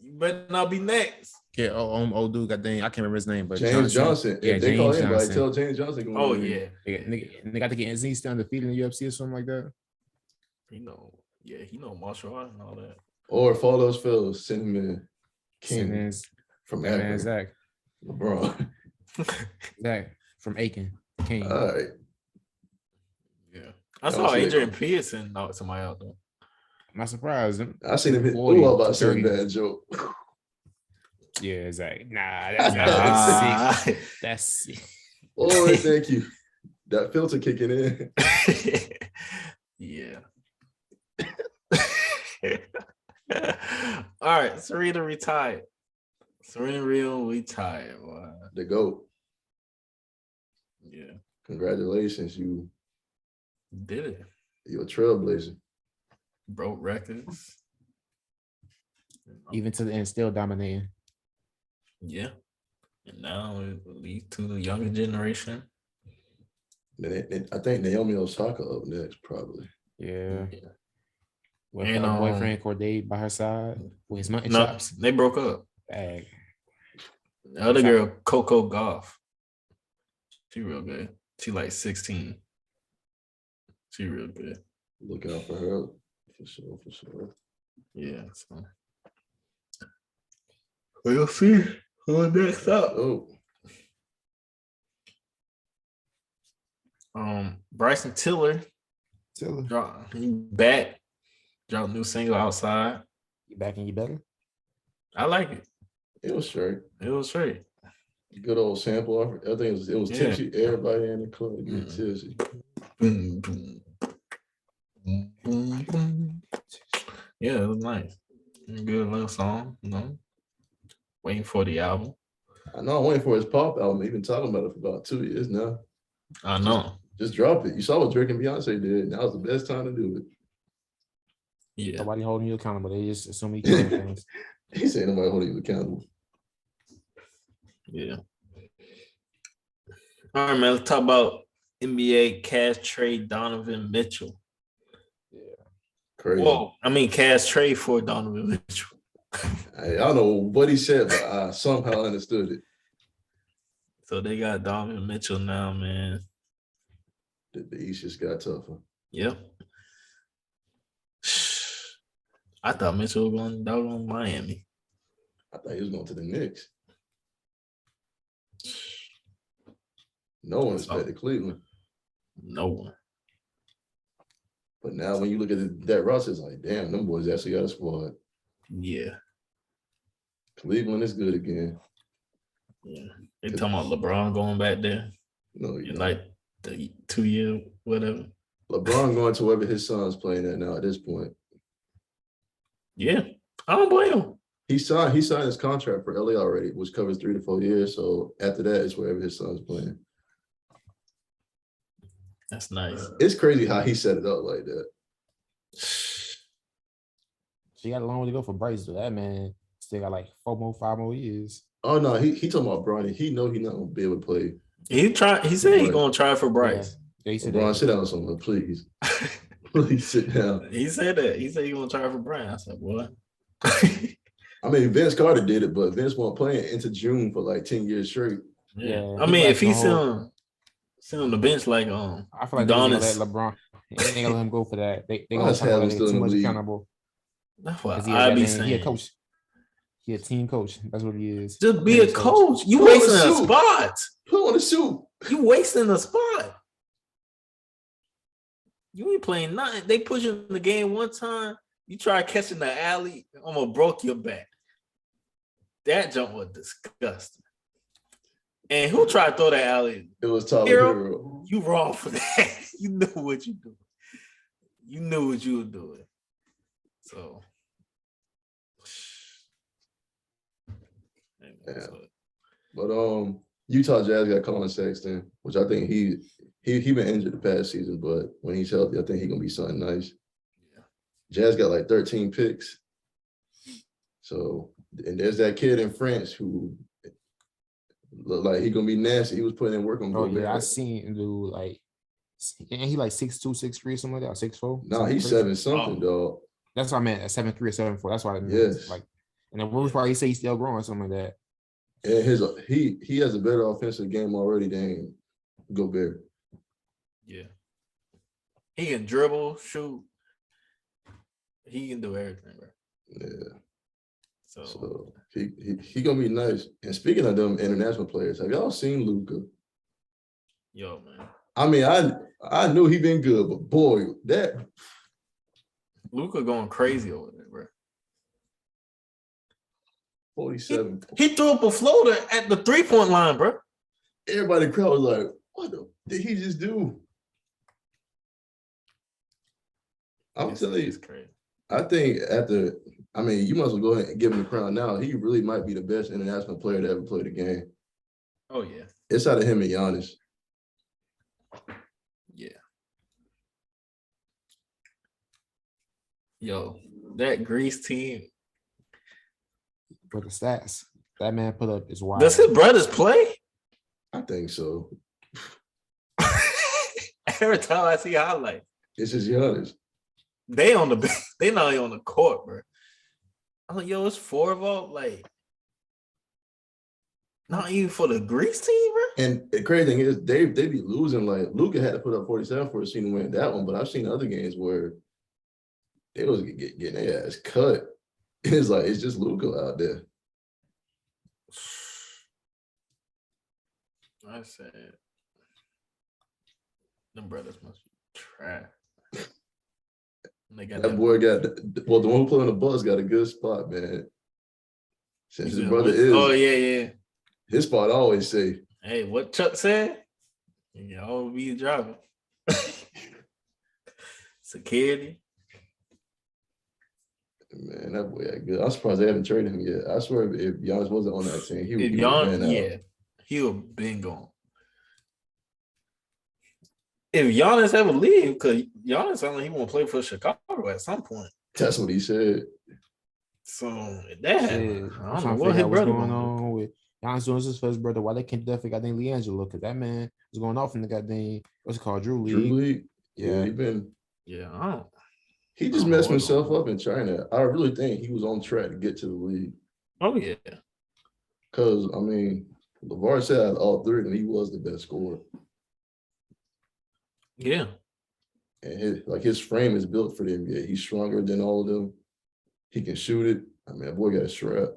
You better not be next. Yeah, old dude, goddamn, I can't remember his name, but James Johnson. Yeah, If they James call anybody, Johnson. tell James Johnson. Go Oh, in the ring. yeah. They got to get Izzy still undefeated in the UFC or something like that. He know martial art and all that. Or if all those fellas, send him in King Simmons, from man, Akron. Zach LeBron. from Aiken, King. All right. Yeah. I That saw was Adrian Peterson knock somebody out though. I'm not surprised. I seen him hit. 40, Ooh, I'm about to say a 30. bad joke. Yeah, Zach. Nah, that's sick. That's sick. Oh, thank you. That filter kicking in. Yeah. All right, Serena retired. Serena Williams retired. Wow. The GOAT. Yeah, Congratulations, did it. you're a trailblazer. Broke records. Even to the end, still dominating. Yeah. And now it leads to the younger generation. Then I think Naomi Osaka up next, probably. Yeah. Yeah. With And, her boyfriend Corday by her side with his mutton No, chops. they broke up. Bag. The other girl, Coco Gauff. She real good. She like 16. She real good. Look out for her. For sure. Yeah. So we'll see who next up. Oh, Bryson Tiller he back. Dropped a new single Outside. You back and you better? I like it. it was straight. It was straight. Good old sample. I think it was Yeah. tipsy. Everybody in the club get tipsy. Boom, boom. Boom, boom, boom. Yeah, it was nice. Good little song, Waiting for the album. I know I'm waiting for his pop album. He's been talking about it for about 2 years now. I know. Just drop it. You saw what Drake and Beyonce did. Now was the best time to do it. Yeah. Nobody holding you accountable. They just assume you can things. He said nobody holding you accountable. Yeah. All right, man. Let's talk about NBA cash trade Donovan Mitchell. Crazy. Whoa. I mean, cash trade for Donovan Mitchell. I don't know what he said, but I somehow understood it. So they got Donovan Mitchell now, man. The East just got tougher. Yep. I thought Mitchell was going down on Miami. I thought he was going to the Knicks. No one expected Cleveland. No one. But now when you look at that roster, it's like, damn, them boys actually got a squad. Yeah. Cleveland is good again. Yeah. They talking about LeBron going back there. No, in like the 2 year, whatever. LeBron going to wherever his son's playing at now at this point. Yeah. I don't blame him. He signed his contract for LA already, which covers 3 to 4 years. So after that, it's wherever his son's playing. That's nice. It's crazy how he set it up like that. She got a long way to go for Bryce, but that man still got like 5 more years. Oh no, he talking about Bronny. He know he's not gonna be able to play. He said he's gonna try for Bryce. Yeah, he said Bron, sit down somewhere, please. Please sit down. He said that. He said he's gonna try for Brian. I said, what? I mean, Vince Carter did it, but Vince won't play into June for like 10 years straight. Yeah. I mean, if he's sit on the bench like I feel like Adonis. let LeBron. They ain't gonna let him go for that. They Bron's gonna still too in the much league. accountable. That's what He I be He a saying. coach. He a team coach. That's what he is. Just be a coach. You Put on a wasting a suit. spot. Put on a suit. You wasting a spot. You ain't playing nothing. They push you in the game one time. You try catching the alley, almost broke your back. That jump was disgusting. And who tried to throw that alley? It was Tyler Hero, Hero. you wrong for that. You knew what you doing. You knew what you were doing. So, Yeah. But Utah Jazz got Colin Sexton, which I think he been injured the past season, but when he's healthy, I think he's gonna be something nice. Yeah. Jazz got like 13 picks. So, and there's that kid in France who looked like he gonna be nasty. He was putting in work on Gobert. Yeah, I seen him do like, and he like 6'2", 6'3", something like that, 6'4". No, he's 7 something, dog. That's what I meant, 7'3" or 7'4". That's why I meant. Yes. Like, and the worst part, he say he's still growing, something like that. And he has a better offensive game already than Gobert. Yeah. He can dribble, shoot. He can do everything, right? Yeah. So he gonna be nice. And speaking of them international players, have y'all seen Luka? yo, man. I mean, I knew he been good, but boy, that Luka going crazy over there, bro. 47. He threw up a floater at the 3-point line, bro. Everybody in the crowd was like, what did he just do? I'm telling you, it's crazy. I think you might as well go ahead and give him the crown now. He really might be the best international player to ever play the game. Oh, yeah. It's out of him and Giannis. Yeah. Yo, that Greece team. But the stats that man put up is wild. Does his brothers play? I think so. Every time I see highlights, It's just Giannis. they not even on the court, bro. I'm like, yo, it's 4 of them. Like, not even for the Greece team, bro. And the crazy thing is, they be losing. Like Luka had to put up 47 for a team to win that one, but I've seen other games where they was getting their ass cut. It's like it's just Luka out there. I said, them brothers must be trash. They got That boy got the one who played on the bus got a good spot, man. Since his brother is, oh yeah. his spot always safe. Hey, what Chuck said? Y'all be driving. Security. Man, that boy got good. I'm surprised they haven't traded him yet. I swear, if Giannis wasn't on that team, he would be out. He would have been gone. If Giannis ever leave, because Giannis sounded like he won't play for Chicago at some point. That's what he said. So that happened. I don't know what his brother going on with Giannis doing his first brother. Why they can't definitely goddamn LiAngelo? Because that man was going off in the goddamn what's it called, Drew League. Drew League? Yeah, He just messed himself up in China. I really think he was on track to get to the league. Oh yeah. Because I mean, LeVar said out of all three, and he was the best scorer. Yeah. And his frame is built for the NBA. He's stronger than all of them. He can shoot it. I mean, that boy got a strap.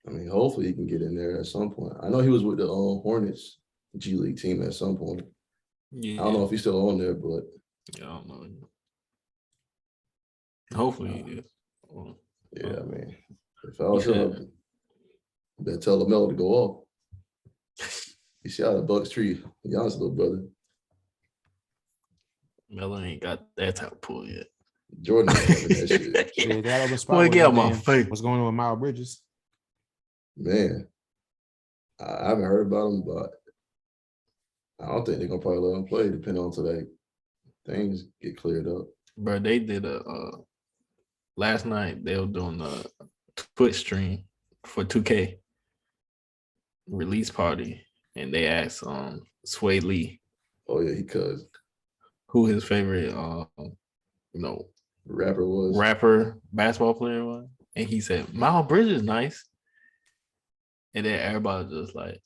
I mean, hopefully he can get in there at some point. I know he was with the Hornets G League team at some point. Yeah. I don't know if he's still on there, but I don't know. Hopefully he is. yeah, I mean, if I was him, I better tell LaMelo to go off. You see how the Bucks treat Giannis' little brother. Melo ain't got that type of pull yet. Jordan ain't having that shit. Yeah, they had over spot. Boy, get out my face. What's going on with Miles Bridges? Man, I haven't heard about him, but I don't think they're gonna probably let him play, depending on today. Things get cleared up. Bro, they did last night they were doing a Twitch stream for 2K release party, and they asked Sway Lee. Oh yeah, he cuz who his favorite rapper basketball player was, and he said Miles Bridges nice, and then everybody just like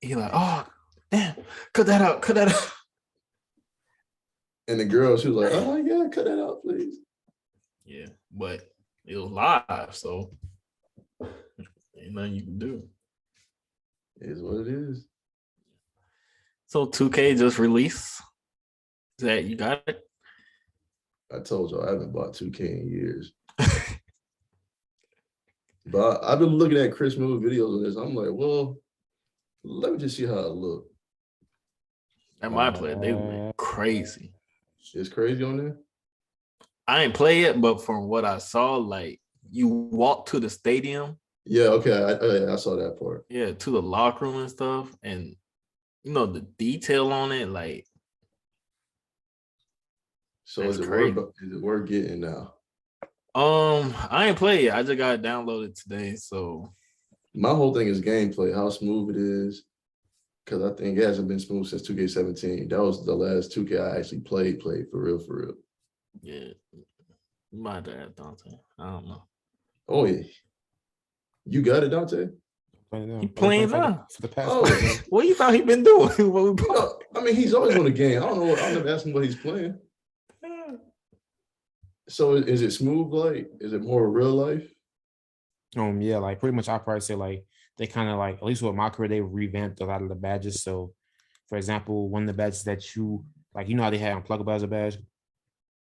he like, oh damn, cut that out. And the girl, she was like, oh my God, cut that out, please. Yeah, but it was live, so ain't nothing you can do. It is what it is. So 2K just released. That you got it? I told y'all I haven't bought 2K in years. But I've been looking at Chris Miller videos of this. I'm like, well, let me just see how it look. At my play, they went crazy. It's crazy on there. I ain't play it, but from what I saw, like you walk to the stadium. Yeah, okay. I saw that part. Yeah, to the locker room and stuff. And the detail on it, like. So is it worth getting now? I ain't play it. I just got it downloaded today. So my whole thing is gameplay, how smooth it is. Because I think it hasn't been smooth since 2K17. That was the last 2K I actually played for real. Yeah. You might have Dante. I don't know. Oh yeah. You got it, Dante? He playing now for the past. Oh, what you thought he been doing? I mean, he's always on the game. I don't know. I'll never ask him what he's playing. So is it smooth? Like, is it more real life? Yeah, like pretty much. I probably say like they kind of like, at least with my career, they revamped a lot of the badges. So, for example, one of the badges that you like, how they had Unpluggable as a badge.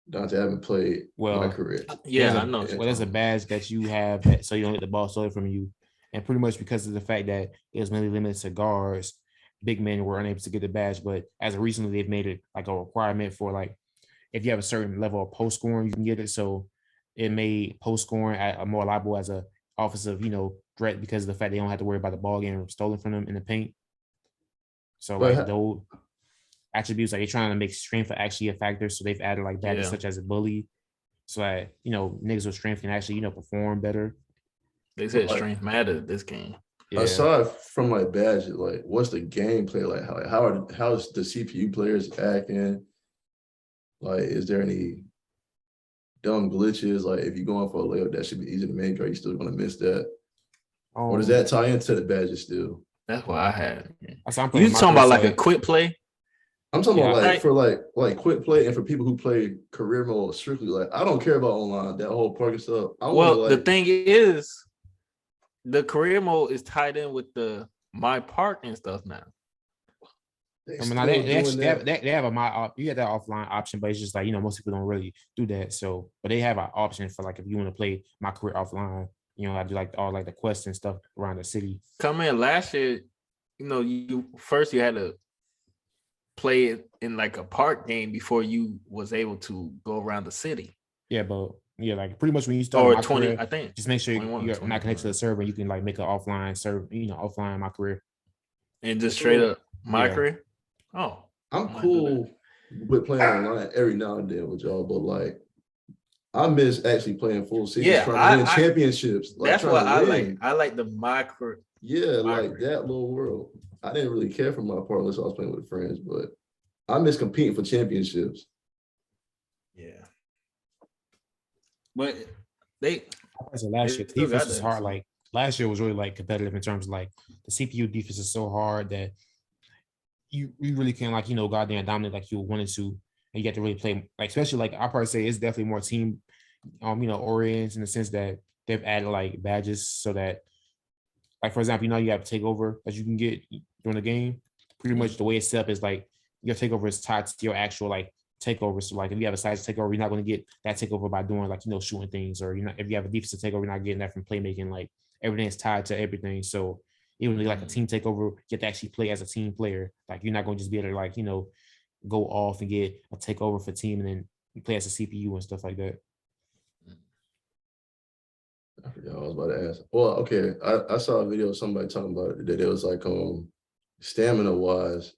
Dante, I haven't played my career. Yeah, I know. Well, there's a badge that you have that, so you don't get the ball stolen from you, and pretty much because of the fact that it was mainly limited to guards, big men were unable to get the badge. But as of recently, they've made it like a requirement for like if you have a certain level of post scoring, you can get it. So it made post scoring more liable as a offensive, threat because of the fact they don't have to worry about the ball getting stolen from them in the paint. So like those attributes, like they're trying to make strength actually a factor. So they've added like badges such as a bully, so that niggas with strength can actually perform better. They said strength mattered this game. Yeah. Aside from like badges, like what's the gameplay like? How's the CPU players acting? Like, is there any dumb glitches? Like, if you're going for a layup, that should be easy to make, or you still gonna miss that? Or does that tie into the badges still? That's what I had. You talking about like a quick play? I'm talking about like for like quick play and for people who play career mode strictly. Like, I don't care about online, that whole parking stuff. The thing is, the career mode is tied in with the my park and stuff now. They have a my you have that offline option, but it's just like most people don't really do that. So, but they have an option for like if you want to play my career offline, I do like all like the quests and stuff around the city. Come in last year, you had to play it in like a park game before you was able to go around the city. Yeah, but like pretty much when you start my 20, career, I think just make sure you're not connected to the server. You can like make an offline server, offline my career, and just straight up my career. Oh, I'm cool with playing online every now and then with y'all, but like I miss actually playing full seasons, trying to win championships. Like, that's what I like. I like the micro. Yeah, like that little world. I didn't really care for my part unless I was playing with friends, but I miss competing for championships. Yeah, but last year defense is hard. Like last year was really like competitive in terms of like the CPU defense is so hard that you really can't like, goddamn dominate like you wanted to. And you get to really play, like, especially like I probably say it's definitely more team oriented in the sense that they've added like badges so that, like, for example, you have to take over that you can get during the game. Pretty much the way it's set up is like your takeover is tied to your actual like takeover. So like if you have a size takeover, you're not going to get that takeover by doing like shooting things, or if you have a defensive takeover, you're not getting that from playmaking. Like everything is tied to everything. So even like a team takeover, you have to actually play as a team player. Like you're not going to just be able to like go off and get a takeover for team and then you play as a CPU and stuff like that. I forgot what I was about to ask. Well, okay, I saw a video of somebody talking about it that it was like stamina wise.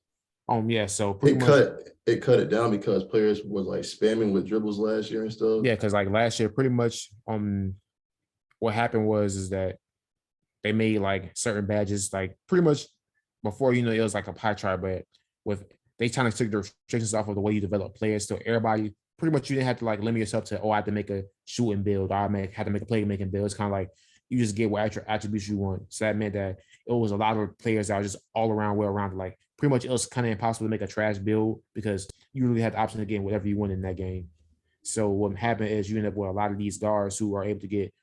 Yeah, so pretty much it cut it down because players was like spamming with dribbles last year and stuff. Yeah, because like last year, pretty much what happened is that they made like certain badges like pretty much before it was like a pie chart, but they trying to take the restrictions off of the way you develop players. So everybody pretty much you didn't have to like limit yourself to I have to make a shooting build, I had to make a playmaking build. It's kind of like you just get what attributes you want. So that meant that it was a lot of players that were just all around well-rounded. Like pretty much it was kind of impossible to make a trash build because you really had the option of getting whatever you want in that game. So what happened is you end up with a lot of these guards who are able to get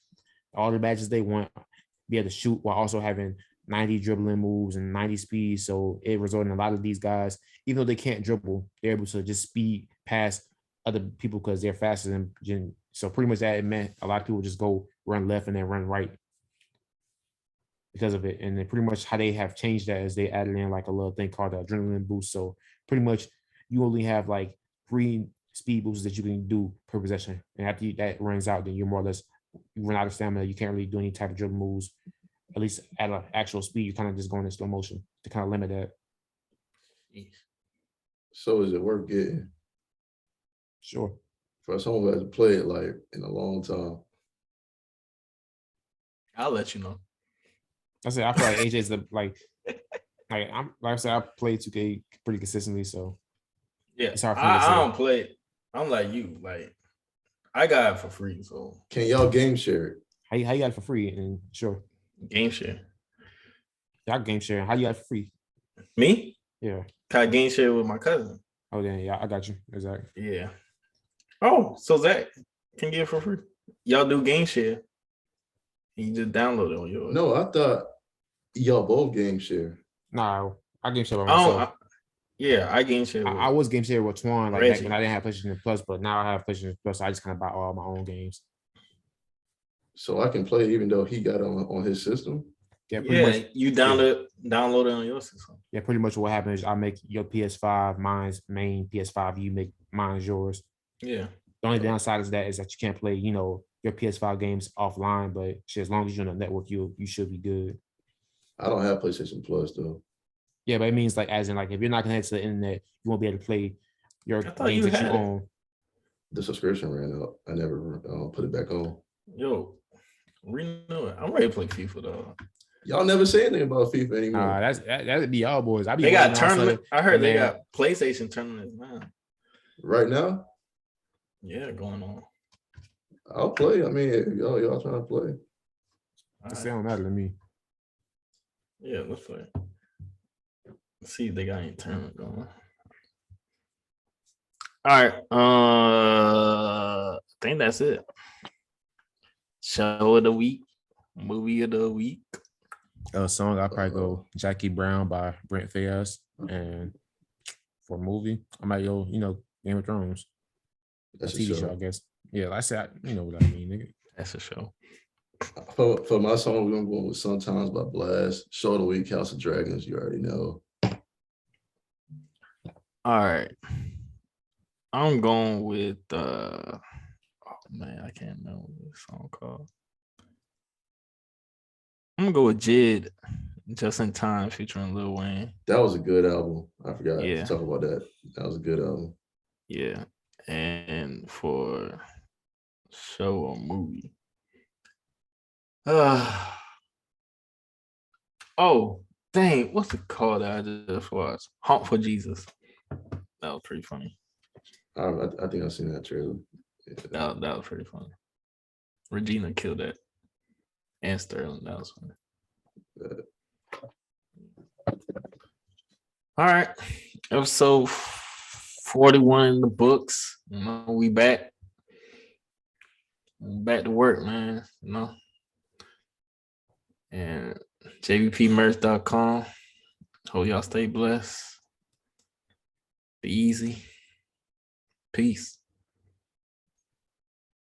all the badges they want, be able to shoot while also having 90 dribbling moves and 90 speed. So it resulted in a lot of these guys, even though they can't dribble, they're able to just speed past other people because they're faster than. So pretty much that it meant a lot of people just go run left and then run right because of it. And then pretty much how they have changed that is they added in like a little thing called the adrenaline boost. So pretty much you only have like 3 speed boosts that you can do per possession. And after that runs out, then you're more or less, you run out of stamina. You can't really do any type of dribble moves, at least at an actual speed. You're kind of just going in slow motion to kind of limit that. So is it worth getting? Sure. For someone who hasn't played like in a long time. I'll let you know. I said I feel like AJ's I said I play 2K pretty consistently, so yeah, it's hard for me to say. I don't play. I'm like you, like I got it for free. So can y'all game share it? How you got it for free? And sure, game share. Y'all game share. How you got it for free? Me? Yeah. I game share with my cousin. Oh then yeah, I got you. Exactly. Yeah. Oh, so Zach can get it for free. Y'all do game share. You just download it on yours. No, I thought y'all both game share. No, I game share by myself. I game share. I was game share with Twan like Reggie. back when I didn't have PlayStation Plus, but now I have PlayStation Plus. So I just kind of buy all my own games. So I can play even though he got it on his system. Yeah, much, you download it on your system. Yeah, pretty much what happens is I make your PS5 mine's main PS5. You make mine's yours. Yeah. The only downside is that you can't play, your PS5 games offline. But shit, as long as you're on the network, you should be good. I don't have PlayStation Plus though. Yeah, but it means like as in like if you're not connected to the internet, you won't be able to play your games that you own. The subscription ran out. I never put it back on. Yo, renew it. I'm ready to play FIFA though. Y'all never say anything about FIFA anymore. That'd be y'all boys. They got tournament. I heard they got PlayStation tournaments now. Right now? Yeah, going on. I'll play. I mean, y'all trying to play. It sound matter to me. Yeah, let's play. Let's see if they got any tournament going. All right. I think that's it. Show of the week, movie of the week. A song I'll probably go Jackie Brown by Brent Faiyaz, and for a movie I might go Game of Thrones. That's a TV show, I guess. Yeah, like I said, you know what I mean, nigga. That's a show. For my song, we're gonna go with "Sometimes" by Blast. Show of the week, House of Dragons. You already know. All right, I'm going with. Oh man, I can't remember what this song called. I'm gonna go with Jid, Just in Time, featuring Lil Wayne. That was a good album. I forgot to talk about that. That was a good album. Yeah, and for show or movie. Oh, dang, what's it called that I just watched? Hump for Jesus. That was pretty funny. I think I've seen that trailer. Yeah. That was pretty funny. Regina killed that. And Sterling, that was funny. All right. Episode 41 in the books. You know, we back. Back to work, man. You know. And jvpmerch.com. Hope y'all stay blessed. Be easy. Peace.